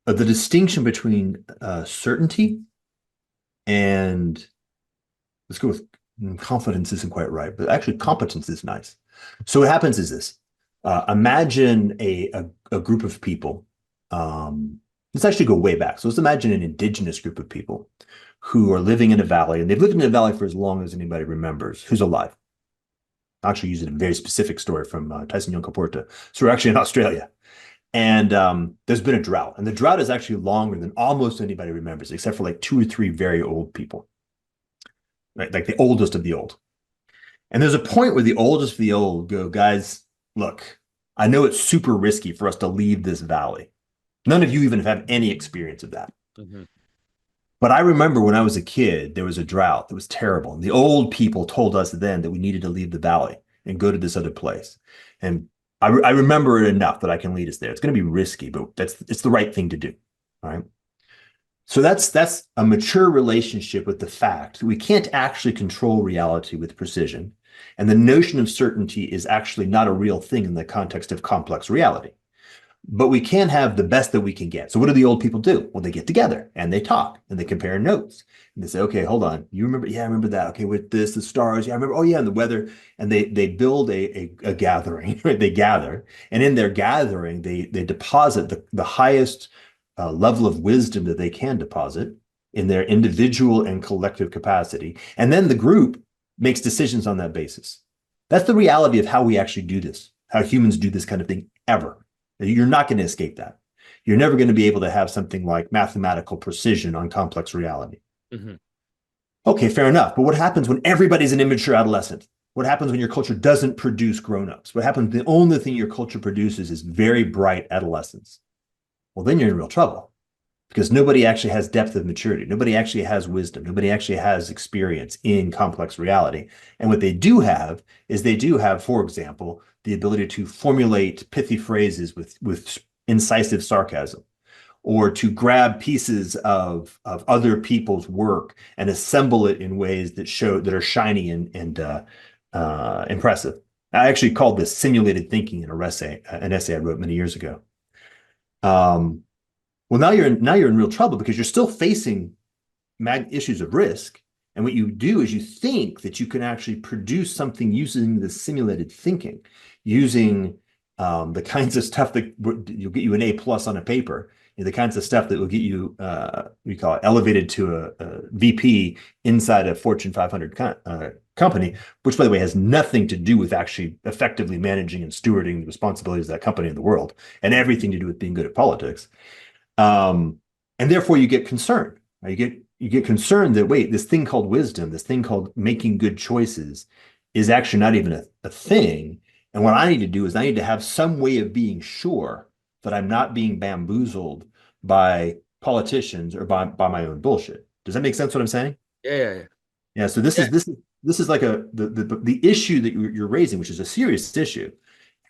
the distinction between certainty and, let's go with confidence isn't quite right, but actually competence is nice. So what happens is this. Imagine a group of people. Let's actually go way back. So let's imagine an indigenous group of people who are living in a valley, and they've lived in a valley for as long as anybody remembers, who's alive. I'll actually using a very specific story from Tyson Yunkaporta. So we're actually in Australia. And there's been a drought. And the drought is actually longer than almost anybody remembers, except for like 2 or 3 very old people, right? Like the oldest of the old. And there's a point where the oldest of the old go, guys, look, I know it's super risky for us to leave this valley. None of you even have any experience of that.
Mm-hmm.
But I remember when I was a kid, there was a drought that was terrible. And the old people told us then that we needed to leave the valley and go to this other place. And I remember it enough that I can lead us there. It's going to be risky, but it's the right thing to do. All right. So that's a mature relationship with the fact that we can't actually control reality with precision. And the notion of certainty is actually not a real thing in the context of complex reality. But we can have the best that we can get. So what do the old people do? Well, they get together and they talk and they compare notes. And they say, okay, hold on. You remember? Yeah, I remember that. Okay, with this, the stars. Yeah, I remember. Oh, yeah, and the weather. And they build a gathering, right? They gather. And in their gathering, they deposit the highest level of wisdom that they can deposit in their individual and collective capacity. And then the group makes decisions on that basis. That's the reality of how we actually do this, how humans do this kind of thing ever. You're not going to escape that. You're never going to be able to have something like mathematical precision on complex reality.
Mm-hmm.
Okay, fair enough. But what happens when everybody's an immature adolescent? What happens when your culture doesn't produce grown-ups? What happens? The only thing your culture produces is very bright adolescents. Well, then you're in real trouble because nobody actually has depth of maturity. Nobody actually has wisdom. Nobody actually has experience in complex reality. And what they do have is they do have, for example, the ability to formulate pithy phrases with incisive sarcasm, or to grab pieces of other people's work and assemble it in ways that are shiny and impressive. I actually called this simulated thinking in an essay I wrote many years ago. Well, now you're in real trouble because you're still facing issues of risk. And what you do is you think that you can actually produce something using the simulated thinking, using the kinds of stuff that you'll get you an A+ on a paper, the kinds of stuff that will get you, we call it, elevated to a VP inside a Fortune 500 company, which, by the way, has nothing to do with actually effectively managing and stewarding the responsibilities of that company in the world, and everything to do with being good at politics. And therefore, you get concerned. Right? You get concerned that, wait, this thing called wisdom, this thing called making good choices is actually not even a thing. And what I need to do is I need to have some way of being sure that I'm not being bamboozled by politicians or by my own bullshit. Does that make sense what I'm saying?
Yeah.
Yeah. So this is like the issue that you're raising, which is a serious issue,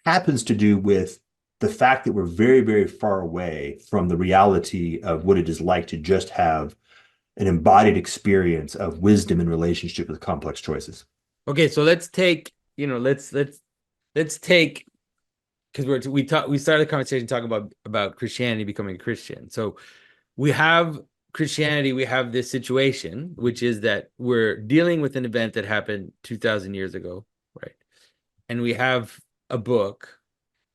happens to do with the fact that we're very, very far away from the reality of what it is like to just have an embodied experience of wisdom in relationship with complex choices.
Okay, so let's take, let's take, because we started the conversation talking about Christianity becoming a Christian. So we have Christianity, we have this situation, which is that we're dealing with an event that happened 2,000 years ago, right? And we have a book,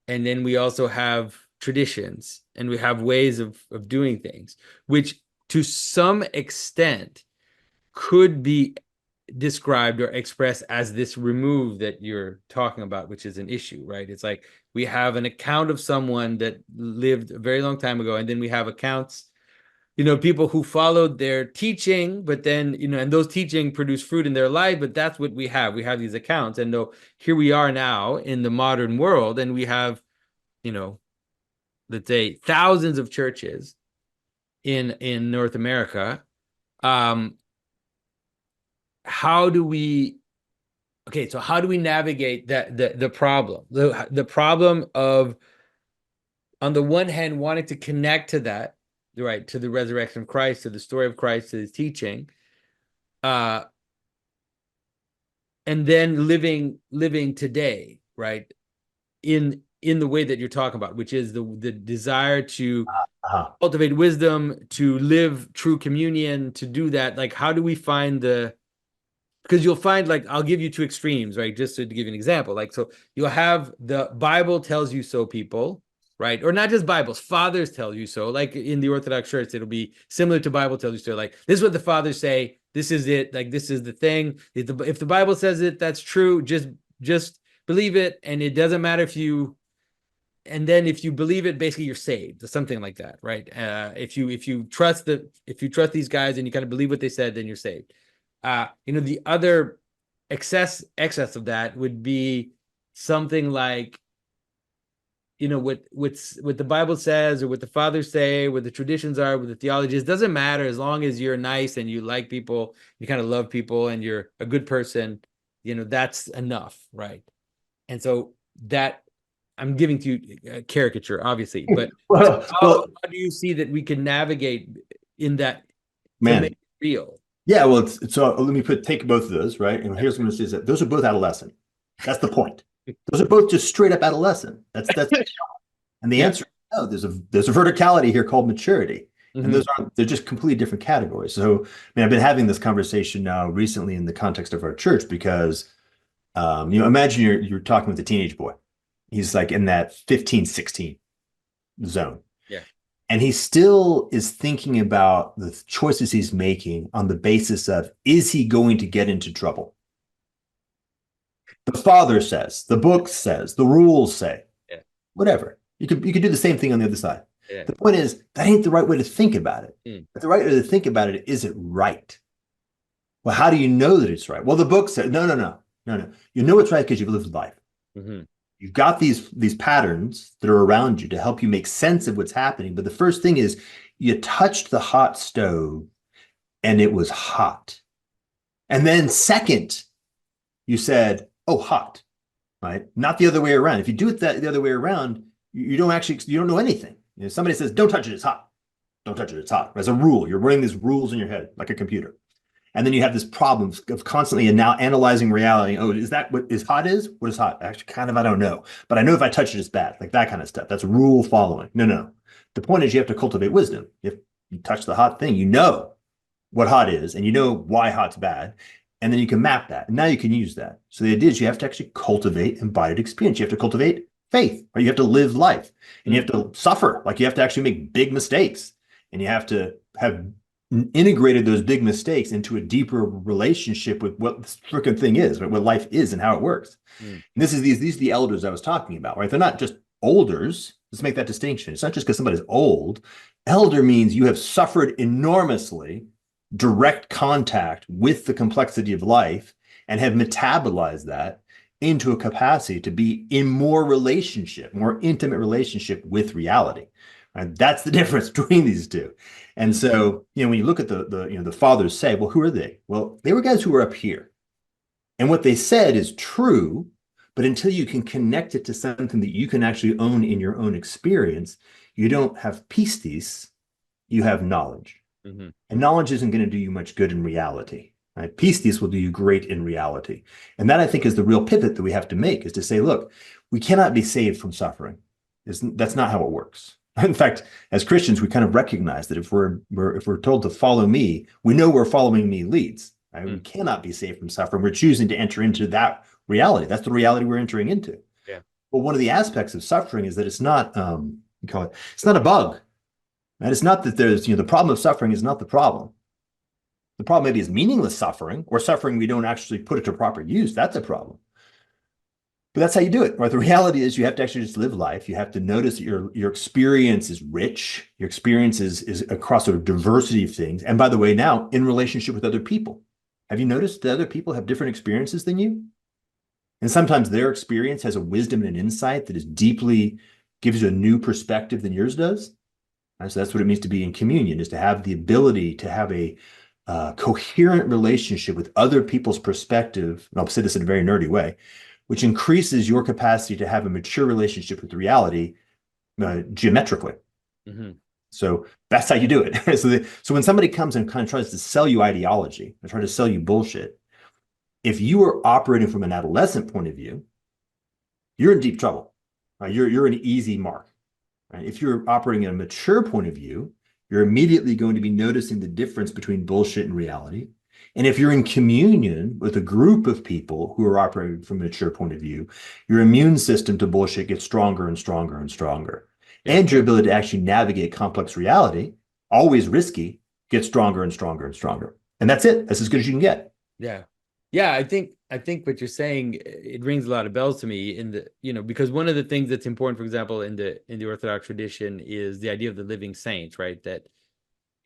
and then we also have traditions, and we have ways of doing things, which to some extent could be described or expressed as this remove that you're talking about, which is an issue, right? It's like we have an account of someone that lived a very long time ago, and then we have accounts, people who followed their teaching, but then, and those teaching produce fruit in their life, but that's what we have. We have these accounts. And though here we are now in the modern world, and we have, let's say thousands of churches in North America. How do we navigate the problem? The problem of, on the one hand, wanting to connect to that, right, to the resurrection of Christ, to the story of Christ, to his teaching, and then living today, right, in the way that you're talking about, which is the desire to cultivate wisdom, to live true communion, to do that. Like, how do we find because you'll find, like, I'll give you two extremes, right? Just to give you an example. Like, so you'll have the Bible tells you so people, right? Or not just Bibles, fathers tell you so. Like in the Orthodox Church, it'll be similar to Bible tells you so. Like, this is what the fathers say. This is it. Like, this is the thing. If the Bible says it, that's true. Just believe it. And it doesn't matter if you believe it, basically you're saved, or something like that, right? If you trust these guys and you kind of believe what they said, then you're saved. The other excess of that would be something like, what the Bible says, or what the fathers say, what the traditions are, what the theology is, doesn't matter as long as you're nice and you like people, you kind of love people, and you're a good person, that's enough, right? And so that, I'm giving to you a caricature, obviously, but how do you see that we can navigate in that to make it real?
Yeah, well, so let me take both of those, right? And here's what I'm going to say is that those are both adolescent. That's the point. Those are both just straight up adolescent. That's and the answer is no. There's a verticality here called maturity, and they're just completely different categories. So, I've been having this conversation now recently in the context of our church because, imagine you're talking with a teenage boy. He's like in that 15, 16 zone.
Yeah.
And he still is thinking about the choices he's making on the basis of, is he going to get into trouble? The father says, the book says, the rules say, whatever. You could do the same thing on the other side. Yeah. The point is, that ain't the right way to think about it. But the right way to think about it, is it right? Well, how do you know that it's right? Well, the book said, no. You know it's right because you've lived life. Mm-hmm. You've got these patterns that are around you to help you make sense of what's happening. But the first thing is, you touched the hot stove and it was hot. And then second, you said, oh, hot, right? Not the other way around. If you do it the other way around, you don't know anything. Somebody says, don't touch it, it's hot. Don't touch it, it's hot. As a rule, you're running these rules in your head like a computer. And then you have this problem of constantly and now analyzing reality. Oh, is that what is hot is? What is hot? Actually, I don't know. But I know if I touch it, it's bad. Like that kind of stuff. That's rule following. No. The point is, you have to cultivate wisdom. If you touch the hot thing, you know what hot is, and you know why hot's bad. And then you can map that. And now you can use that. So the idea is, you have to actually cultivate embodied experience. You have to cultivate faith, or you have to live life. And you have to suffer. Like, you have to actually make big mistakes. And you have to have integrated those big mistakes into a deeper relationship with what this freaking thing is, right? What life is and how it works. And these are the elders I was talking about, right? They're not just olders. Let's make that distinction. It's not just because somebody's old. Elder means you have suffered enormously, direct contact with the complexity of life, and have metabolized that into a capacity to be in more intimate relationship with reality. Right? That's the difference between these two. And so, when you look at the fathers say, well, who are they? Well, they were guys who were up here. And what they said is true, but until you can connect it to something that you can actually own in your own experience, you don't have pistis, you have knowledge. Mm-hmm. And knowledge isn't going to do you much good in reality. Right? Pistis will do you great in reality. And that, I think, is the real pivot that we have to make, is to say, look, we cannot be saved from suffering. That's not how it works. In fact, as Christians, we kind of recognize that if we're told to follow me, we know where following me leads. Right? We cannot be saved from suffering. We're choosing to enter into that reality. That's the reality we're entering into. Yeah. Well, one of the aspects of suffering is that it's not, you call it, it's not a bug. And it's not that there's, the problem of suffering is not the problem. The problem maybe is meaningless suffering or suffering we don't actually put it to proper use. That's a problem. But that's how you do it, right? The reality is you have to actually just live life. You have to notice that your experience is rich. Your experience is across a diversity of things. And by the way, now in relationship with other people, have you noticed that other people have different experiences than you? And sometimes their experience has a wisdom and an insight that is deeply gives you a new perspective than yours does. Right? So that's what it means to be in communion, is to have the ability to have a coherent relationship with other people's perspective. And I'll say this in a very nerdy way, which increases your capacity to have a mature relationship with reality geometrically.
Mm-hmm.
So that's how you do it. So when somebody comes and kind of tries to sell you ideology, and try to sell you bullshit, if you are operating from an adolescent point of view, you're in deep trouble. Right? You're an easy mark. Right? If you're operating in a mature point of view, you're immediately going to be noticing the difference between bullshit and reality. And if you're in communion with a group of people who are operating from a mature point of view, your immune system to bullshit gets stronger and stronger and stronger. Yeah. And your ability to actually navigate complex reality, always risky, gets stronger and stronger and stronger. And that's it. That's as good as you can get.
Yeah. Yeah, I think what you're saying, it rings a lot of bells to me in the, because one of the things that's important, for example, in the Orthodox tradition is the idea of the living saints, right? That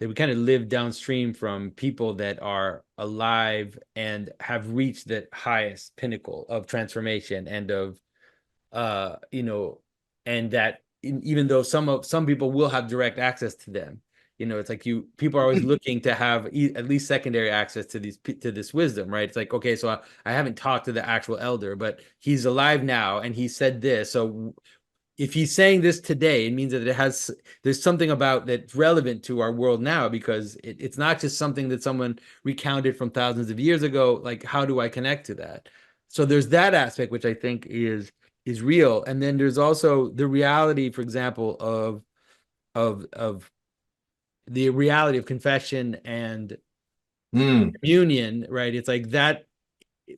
we kind of live downstream from people that are alive and have reached the highest pinnacle of transformation and of, and that even though some people will have direct access to them, it's like people are always looking to have at least secondary access to this wisdom, right? It's like, okay, so I haven't talked to the actual elder, but he's alive now and he said this. So if he's saying this today, it means that there's something about that's relevant to our world now, because it's not just something that someone recounted from thousands of years ago. Like, how do I connect to that? So there's that aspect, which I think is real. And then there's also the reality, for example, of the reality of confession and communion, right? It's like that,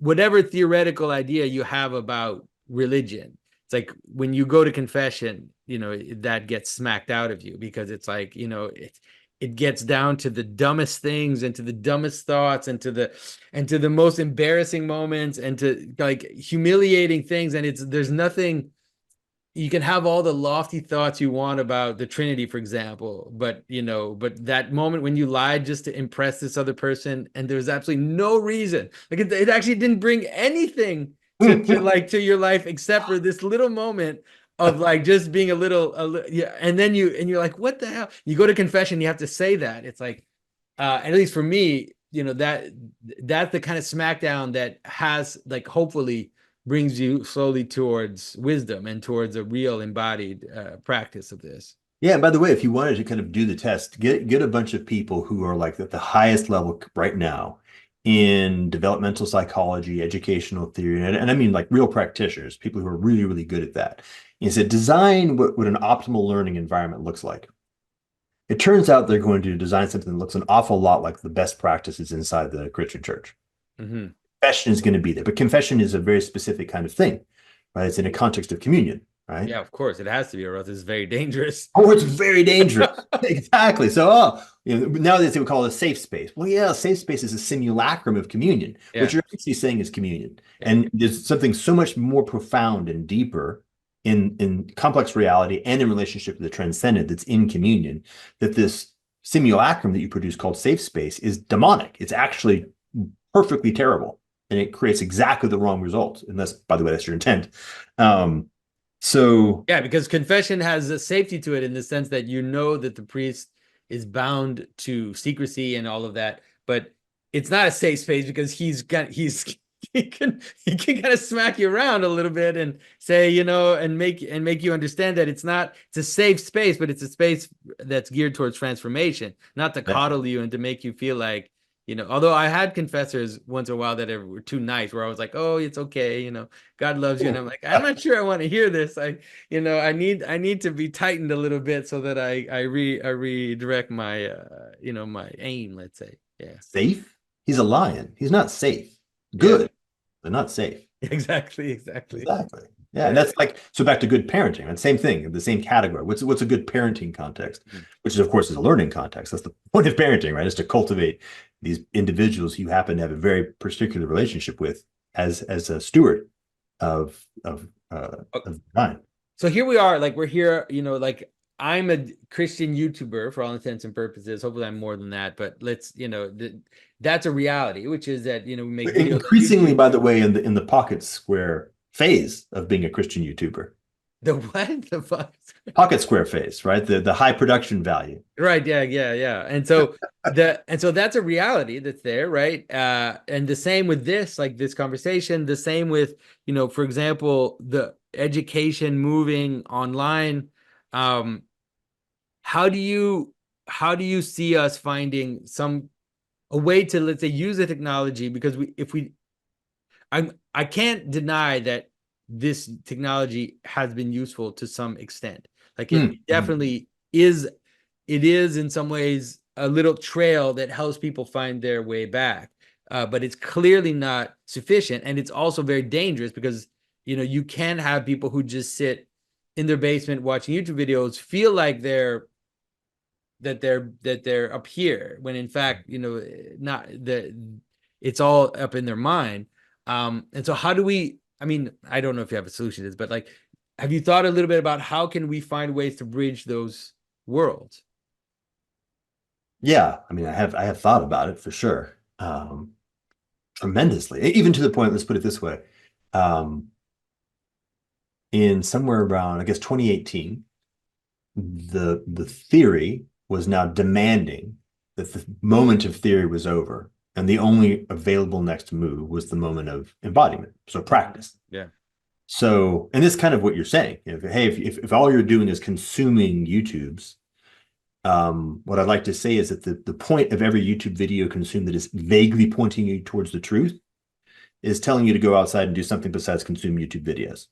whatever theoretical idea you have about religion, it's like when you go to confession, that gets smacked out of you, because it's like, it gets down to the dumbest things and to the dumbest thoughts and to the most embarrassing moments and to like humiliating things. And there's nothing. You can have all the lofty thoughts you want about the Trinity, for example, but that moment when you lied just to impress this other person, and there's absolutely no reason, like it actually didn't bring anything to your life except for this little moment of like just being a little, yeah. And then you're like, what the hell? You go to confession, you have to say that. It's like, at least for me, that's the kind of smackdown that has, like, hopefully brings you slowly towards wisdom and towards a real embodied practice of this.
Yeah, and by the way, if you wanted to kind of do the test, get a bunch of people who are like at the highest level right now in developmental psychology, educational theory, and I mean like real practitioners, people who are really, really good at that. And said, design what an optimal learning environment looks like. It turns out they're going to design something that looks an awful lot like the best practices inside the Christian church.
Mm-hmm.
Confession is going to be there, but confession is a very specific kind of thing, right? It's in a context of communion, right?
Yeah, of course, it has to be, or else it's very dangerous.
Oh, it's very dangerous. Exactly. So, now they would call it a safe space. Well, yeah, a safe space is a simulacrum of communion.
Yeah.
What you're actually saying is communion, and there's something so much more profound and deeper in complex reality and in relationship to the transcendent that's in communion, that this simulacrum that you produce called safe space is demonic. It's actually perfectly terrible. And it creates exactly the wrong result, unless, by the way, that's your intent. So
yeah, because confession has a safety to it in the sense that that the priest is bound to secrecy and all of that, but it's not a safe space because he can kind of smack you around a little bit and say, and make you understand that it's a safe space, but it's a space that's geared towards transformation, not to coddle you and to make you feel like, although I had confessors once in a while that were too nice, where I was like, oh, it's okay, God loves you. And I'm like, I'm not sure I want to hear this. I need to be tightened a little bit so that I redirect my, my aim, let's say. Yeah.
Safe? He's a lion. He's not safe. Good, but not safe.
Exactly.
Exactly. Yeah, and that's like, so back to good parenting, and same thing, the same category. What's a good parenting context? Which is, of course, is a learning context. That's the point of parenting, right? Is to cultivate these individuals you happen to have a very particular relationship with as a steward of divine.
So here we are, like we're here, like I'm a Christian YouTuber for all intents and purposes. Hopefully I'm more than that, but let's, that's a reality, which is that, we make videos.
Increasingly, by the way, in the Pocket Square phase of being a Christian YouTuber.
The what? The fuck?
Pocket Square phase, right? The high production value.
Right. Yeah. And so that's a reality that's there, right? And the same with this, like this conversation, the same with, for example, the education moving online. How do you see us finding a way to, let's say, use the technology? Because I can't deny that this technology has been useful to some extent. Like it definitely is. It is in some ways a little trail that helps people find their way back. But it's clearly not sufficient. And it's also very dangerous because, you can have people who just sit in their basement watching YouTube videos feel like they're up here when in fact, not it's all up in their mind. And so how do we, I don't know if you have a solution to this, but like, have you thought a little bit about how can we find ways to bridge those worlds?
Yeah, I have thought about it for sure. Tremendously, even to the point, let's put it this way. In somewhere around, I guess, 2018, the theory was now demanding that the moment of theory was over, and the only available next move was the moment of embodiment. So practice.
Yeah.
So, and this is kind of what you're saying. If all you're doing is consuming YouTubes, what I'd like to say is that the point of every YouTube video consumed that is vaguely pointing you towards the truth is telling you to go outside and do something besides consume YouTube videos.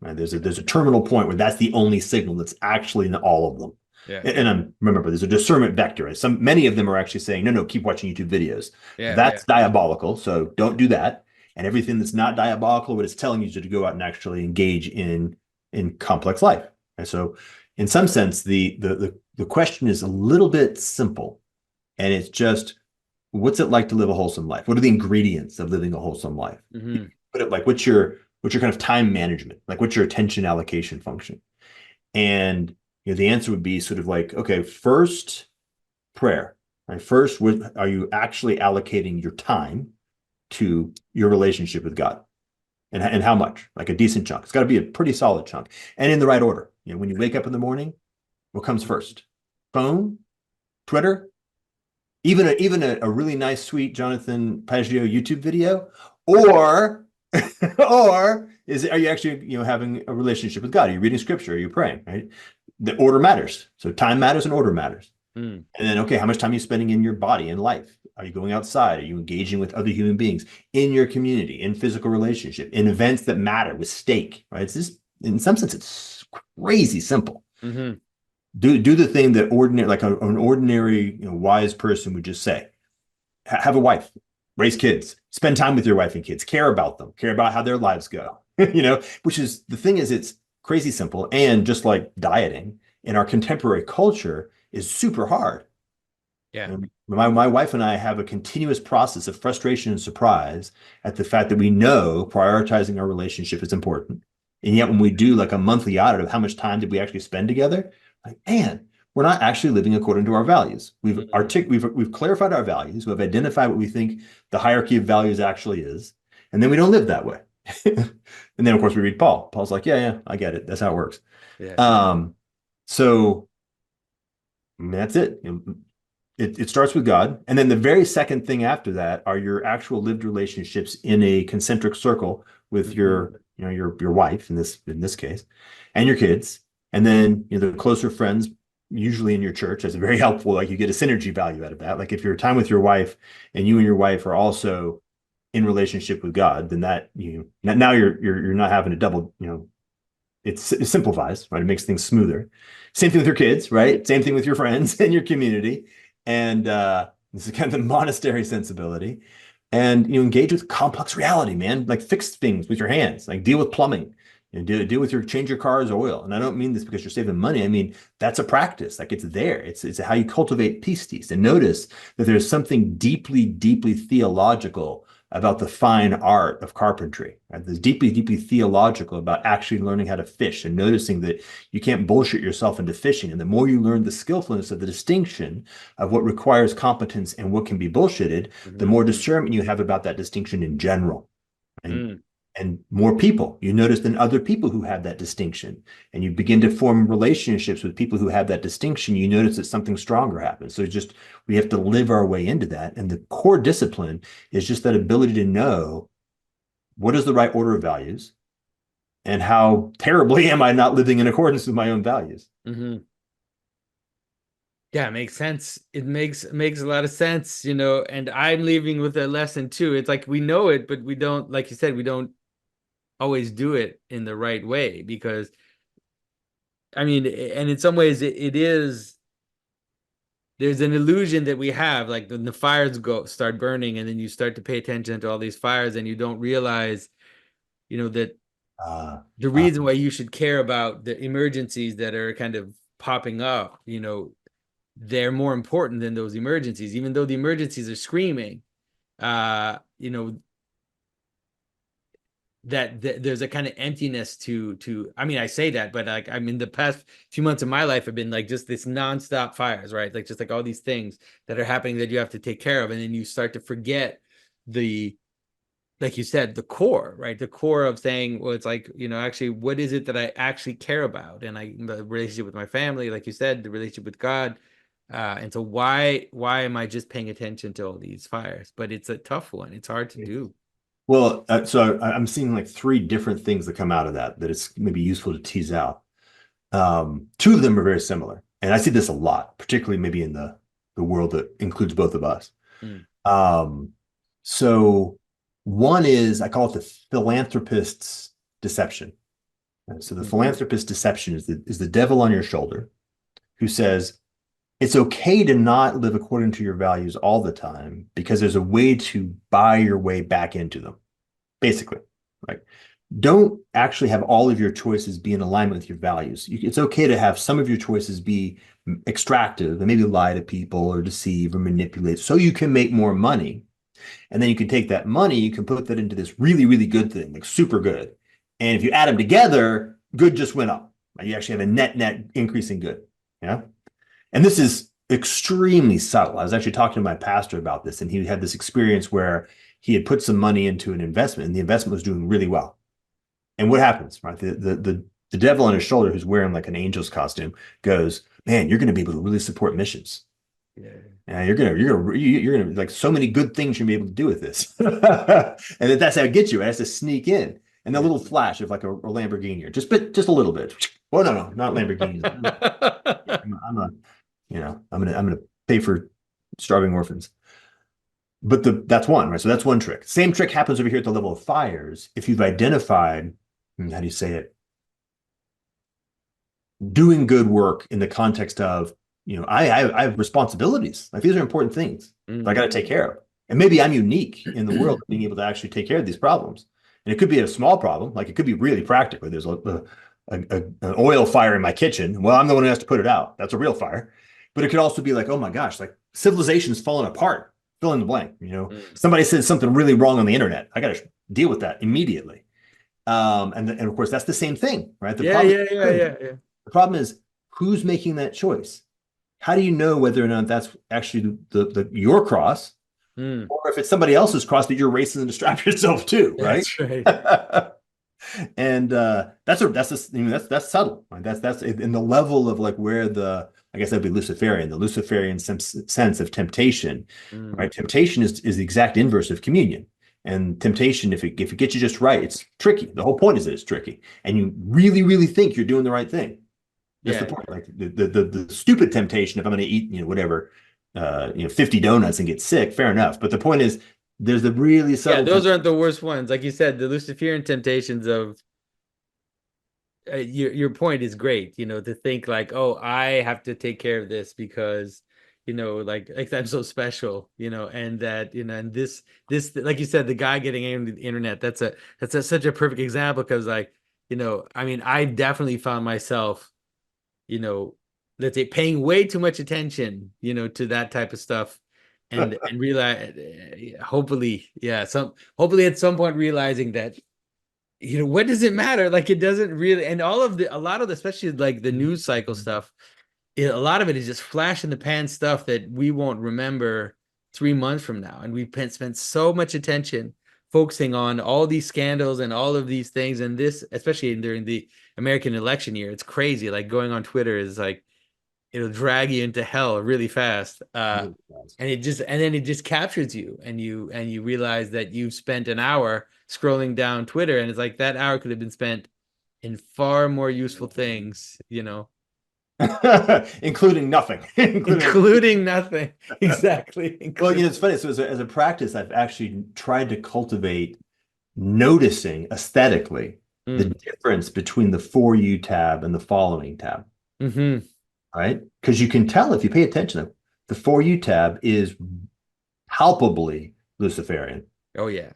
Right? There's a terminal point where that's the only signal that's actually in all of them.
Yeah.
And remember, there's a discernment vector. Right? Many of them are actually saying, no, keep watching YouTube videos.
Yeah,
that's diabolical. So don't do that. And everything that's not diabolical, what it's telling you is to go out and actually engage in complex life. And so, in some sense, the question is a little bit simple, and it's just, what's it like to live a wholesome life? What are the ingredients of living a wholesome life?
Mm-hmm.
Put it like, what's your kind of time management? Like, what's your attention allocation function? And the answer would be sort of like, okay, first, prayer. Right? First, are you actually allocating your time to your relationship with God? And how much? Like a decent chunk. It's got to be a pretty solid chunk, and in the right order. When you wake up in the morning, what comes first? Phone, Twitter, even a really nice, sweet Jonathan Pageau YouTube video, or are you actually having a relationship with God? Are you reading scripture? Are you praying? Right? The order matters. So time matters and order matters. And then, okay, how much time are you spending in your body, in life? Are you going outside? Are you engaging with other human beings in your community, in physical relationship, in events that matter with stake? Right? It's just, in some sense, it's crazy simple.
Mm-hmm.
Do the thing that an ordinary wise person would just say. Have a wife, raise kids, spend time with your wife and kids, care about them, care about how their lives go. Which is the thing is, it's crazy simple, and just like dieting in our contemporary culture is super hard.
Yeah.
My wife and I have a continuous process of frustration and surprise at the fact that we know prioritizing our relationship is important. And yet when we do like a monthly audit of how much time did we actually spend together, like, man, we're not actually living according to our values. We've clarified our values. We've identified what we think the hierarchy of values actually is. And then we don't live that way. And then of course we read Paul. Paul's like, yeah, I get it. That's how it works.
Yeah.
So that's it. It starts with God. And then the very second thing after that are your actual lived relationships in a concentric circle with your wife in this case, and your kids. And then the closer friends, usually in your church. That's very helpful. Like you get a synergy value out of that. Like if you're time with your wife and you and your wife are also in relationship with God, then that now you're not having a double, it simplifies, right? It makes things smoother. Same thing with your kids, right? Same thing with your friends and your community. And this is kind of the monastery sensibility. And engage with complex reality, man. Like fix things with your hands, like deal with plumbing, And deal with change your car's oil. And I don't mean this because you're saving money. I mean, that's a practice. Like it's there. It's how you cultivate pistis. And notice that there's something deeply, deeply theological about the fine art of carpentry. Right? There's deeply, deeply theological about actually learning how to fish and noticing that you can't bullshit yourself into fishing. And the more you learn the skillfulness of the distinction of what requires competence and what can be bullshitted, the more discernment you have about that distinction in general. And more people you notice than other people who have that distinction, and you begin to form relationships with people who have that distinction. You notice that something stronger happens. So just we have to live our way into that, and the core discipline is just that ability to know what is the right order of values and how terribly am I not living in accordance with my own values.
Yeah, it makes sense. It makes a lot of sense, you know, and I'm leaving with a lesson too. It's like we know it, but we don't, like you said, we don't always do it in the right way, because I mean, and in some ways it is, there's an illusion that we have, like when the fires start burning and then you start to pay attention to all these fires and you don't realize, you know, that the reason why you should care about the emergencies that are kind of popping up, you know, they're more important than those emergencies, even though the emergencies are screaming. You know, that there's a kind of emptiness to I mean, I say that, but like, I mean, the past few months of my life have been like just this nonstop fires, right? Like just like all these things that are happening that you have to take care of, and then you start to forget the, like you said, the core, right? The core of saying, well, it's like, you know, actually, what is it that I actually care about? And the relationship with my family, like you said, the relationship with God. And so why am I just paying attention to all these fires? But it's a tough one. It's hard to do.
Well, so I'm seeing like three different things that come out of that it's maybe useful to tease out. Two of them are very similar, and I see this a lot, particularly maybe in the world that includes both of us. So one is, I call it the philanthropist's deception. So the philanthropist's deception is the devil on your shoulder who says it's okay to not live according to your values all the time because there's a way to buy your way back into them. Basically, right? Don't actually have all of your choices be in alignment with your values. It's okay to have some of your choices be extractive and maybe lie to people or deceive or manipulate so you can make more money. And then you can take that money, you can put that into this really, really good thing, like super good. And if you add them together, good just went up. You actually have a net increase in good. Yeah. And this is extremely subtle. I was actually talking to my pastor about this, and he had this experience where he had put some money into an investment and the investment was doing really well. And what happens, right? The devil on his shoulder, who's wearing like an angel's costume, goes, man, you're going to be able to really support missions. Yeah, you're gonna like so many good things you're gonna be able to do with this. And that's how it gets you. It has to sneak in. And a little flash of like a Lamborghini, or just a little bit. Well, no, not Lamborghinis. I'm gonna pay for starving orphans. But that's one, right? So that's one trick. Same trick happens over here at the level of fires. If you've identified, how do you say it? Doing good work in the context of, I have responsibilities. Like these are important things that I got to take care of. And maybe I'm unique in the world of being able to actually take care of these problems. And it could be a small problem, like it could be really practical. There's an oil fire in my kitchen. Well, I'm the one who has to put it out. That's a real fire. But it could also be like, oh my gosh, like civilization's fallen apart. Fill in the blank. Somebody said something really wrong on the internet. I got to deal with that immediately. And of course, that's the same thing, right? The problem is who's making that choice? How do you know whether or not that's actually your cross, or if it's somebody else's cross that you're racing to strap yourself to, right?
That's right.
And that's subtle. Right? That's in the level of like where I guess that'd be Luciferian, the Luciferian sense of temptation, right? Temptation is the exact inverse of communion. And temptation, if it gets you just right, it's tricky. The whole point is that it's tricky, and you really, really think you're doing the right thing. That's the point. Like the stupid temptation, if I'm going to eat, whatever, 50 donuts and get sick, fair enough. But the point is, there's the really subtle.
Yeah, those aren't the worst ones. Like you said, the Luciferian temptations of your point is great. To think like, oh, I have to take care of this because, like I'm so special, and that, and this, like you said, the guy getting angry on the internet. That's such a perfect example because like I mean, I definitely found myself, you know, let's say paying way too much attention, to that type of stuff, and realize, hopefully, yeah, hopefully at some point realizing that, what does it matter? Like, it doesn't really, and a lot of the, especially like the news cycle stuff, a lot of it is just flash in the pan stuff that we won't remember 3 months from now. And we've spent so much attention focusing on all these scandals and all of these things. And this, especially during the American election year, it's crazy. Like, going on Twitter is like, it'll drag you into hell really fast. And then it just captures you, and you realize that you've spent an hour scrolling down Twitter, and it's like that hour could have been spent in far more useful things,
including nothing.
including nothing. Exactly.
Well, it's funny. So as a practice, I've actually tried to cultivate noticing aesthetically the difference between the For You tab and the Following tab.
Mm-hmm.
Right? Because you can tell if you pay attention, the For You tab is palpably Luciferian.
Oh, yeah.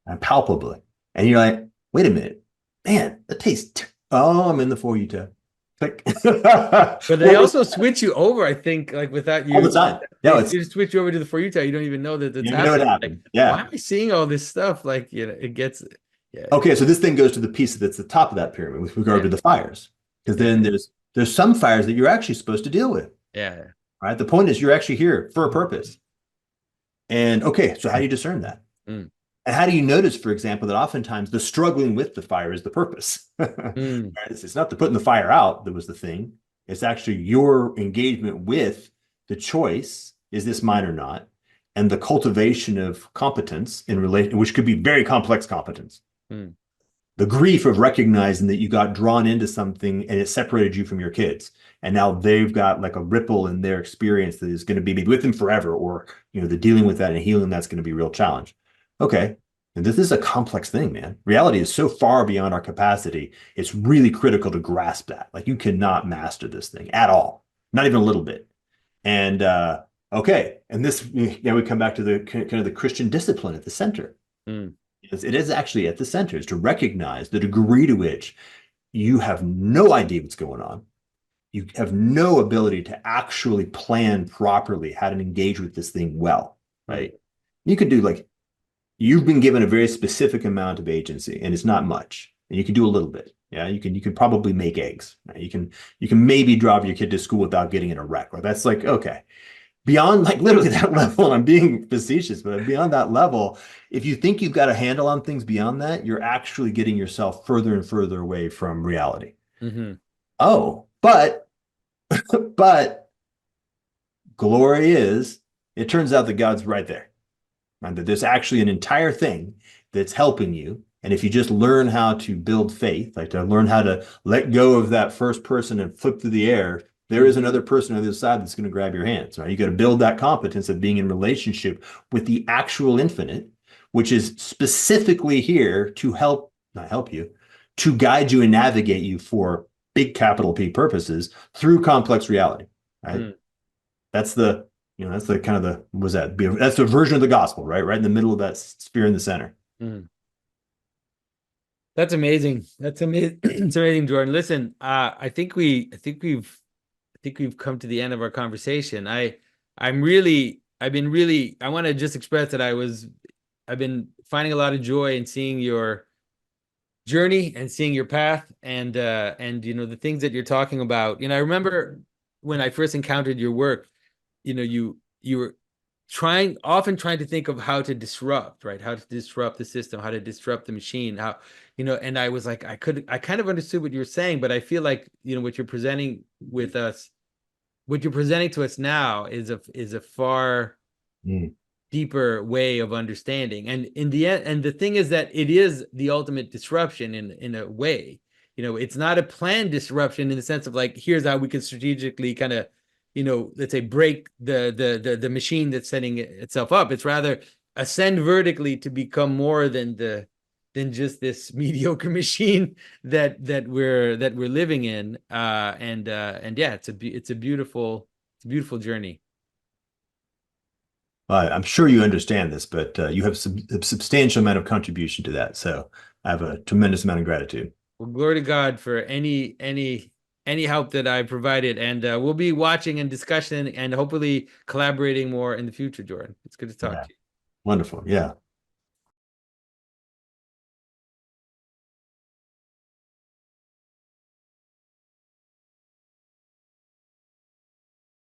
And palpably. And you're like, wait a minute, man, that tastes. Oh, I'm in the For You tab. Click.
But they also switch you over, I think, like without you.
All the time. Yeah,
you just switch you over to the For You tab. You don't even know that it's
you know what happened.
Like,
yeah.
why am I seeing all this stuff? Like, it gets. Yeah.
Okay, so this thing goes to the piece that's the top of that pyramid with regard to the fires, because then there's some fires that you're actually supposed to deal with.
Yeah.
Right. The point is you're actually here for a purpose. And okay, so how do you discern that? And how do you notice, for example, that oftentimes the struggling with the fire is the purpose? Right? It's not the putting the fire out that was the thing. It's actually your engagement with the choice, is this mine or not? And the cultivation of competence in relation, which could be very complex competence. The grief of recognizing that you got drawn into something and it separated you from your kids. And now they've got like a ripple in their experience that is going to be with them forever, or, the dealing with that and healing, that's going to be a real challenge. Okay. And this is a complex thing, man. Reality is so far beyond our capacity. It's really critical to grasp that. Like, you cannot master this thing at all, not even a little bit. And, okay. And this, now we come back to the kind of the Christian discipline at the center. It is actually at the center, is to recognize the degree to which you have no idea what's going on. You have no ability to actually plan properly how to engage with this thing well, right? You could do you've been given a very specific amount of agency, and it's not much, and you can do a little bit. Yeah, you can probably make eggs. Right? You can maybe drive your kid to school without getting in a wreck. Like, that's like, okay. Beyond literally that level, and I'm being facetious, but beyond that level, if you think you've got a handle on things beyond that, you're actually getting yourself further and further away from reality. Oh, but glory is, it turns out that God's right there, and that there's actually an entire thing that's helping you. And if you just learn how to build faith, like to learn how to let go of that first person and flip through the air, there is another person on the other side that's going to grab your hands, right? You got to build that competence of being in relationship with the actual infinite, which is specifically here to not help you, to guide you and navigate you for big capital P purposes through complex reality, right? That's the kind of the, that's the version of the gospel, right? Right in the middle of that sphere in the center.
That's amazing. That's amazing. It's amazing, Jordan. Listen, I think we've come to the end of our conversation. I want to just express that I've been finding a lot of joy in seeing your journey and seeing your path, and the things that you're talking about. I remember when I first encountered your work, you were often trying to think of how to disrupt, right? How to disrupt the system, how to disrupt the machine, and I was like, I kind of understood what you were saying, but I feel like, what you're presenting to us now is a far deeper way of understanding. And in the end, and the thing is that it is the ultimate disruption in a way. It's not a planned disruption in the sense of like, here's how we can strategically kind of, let's say, break the machine that's setting itself up. It's rather ascend vertically to become more than just this mediocre machine that we're living in. And yeah, it's a beautiful journey.
I'm sure you understand this, but you have a substantial amount of contribution to that. So I have a tremendous amount of gratitude.
Well, glory to God for any help that I provided, and we'll be watching and discussing and hopefully collaborating more in the future, Jordan. It's good to talk
Yeah.
to you.
Wonderful. Yeah.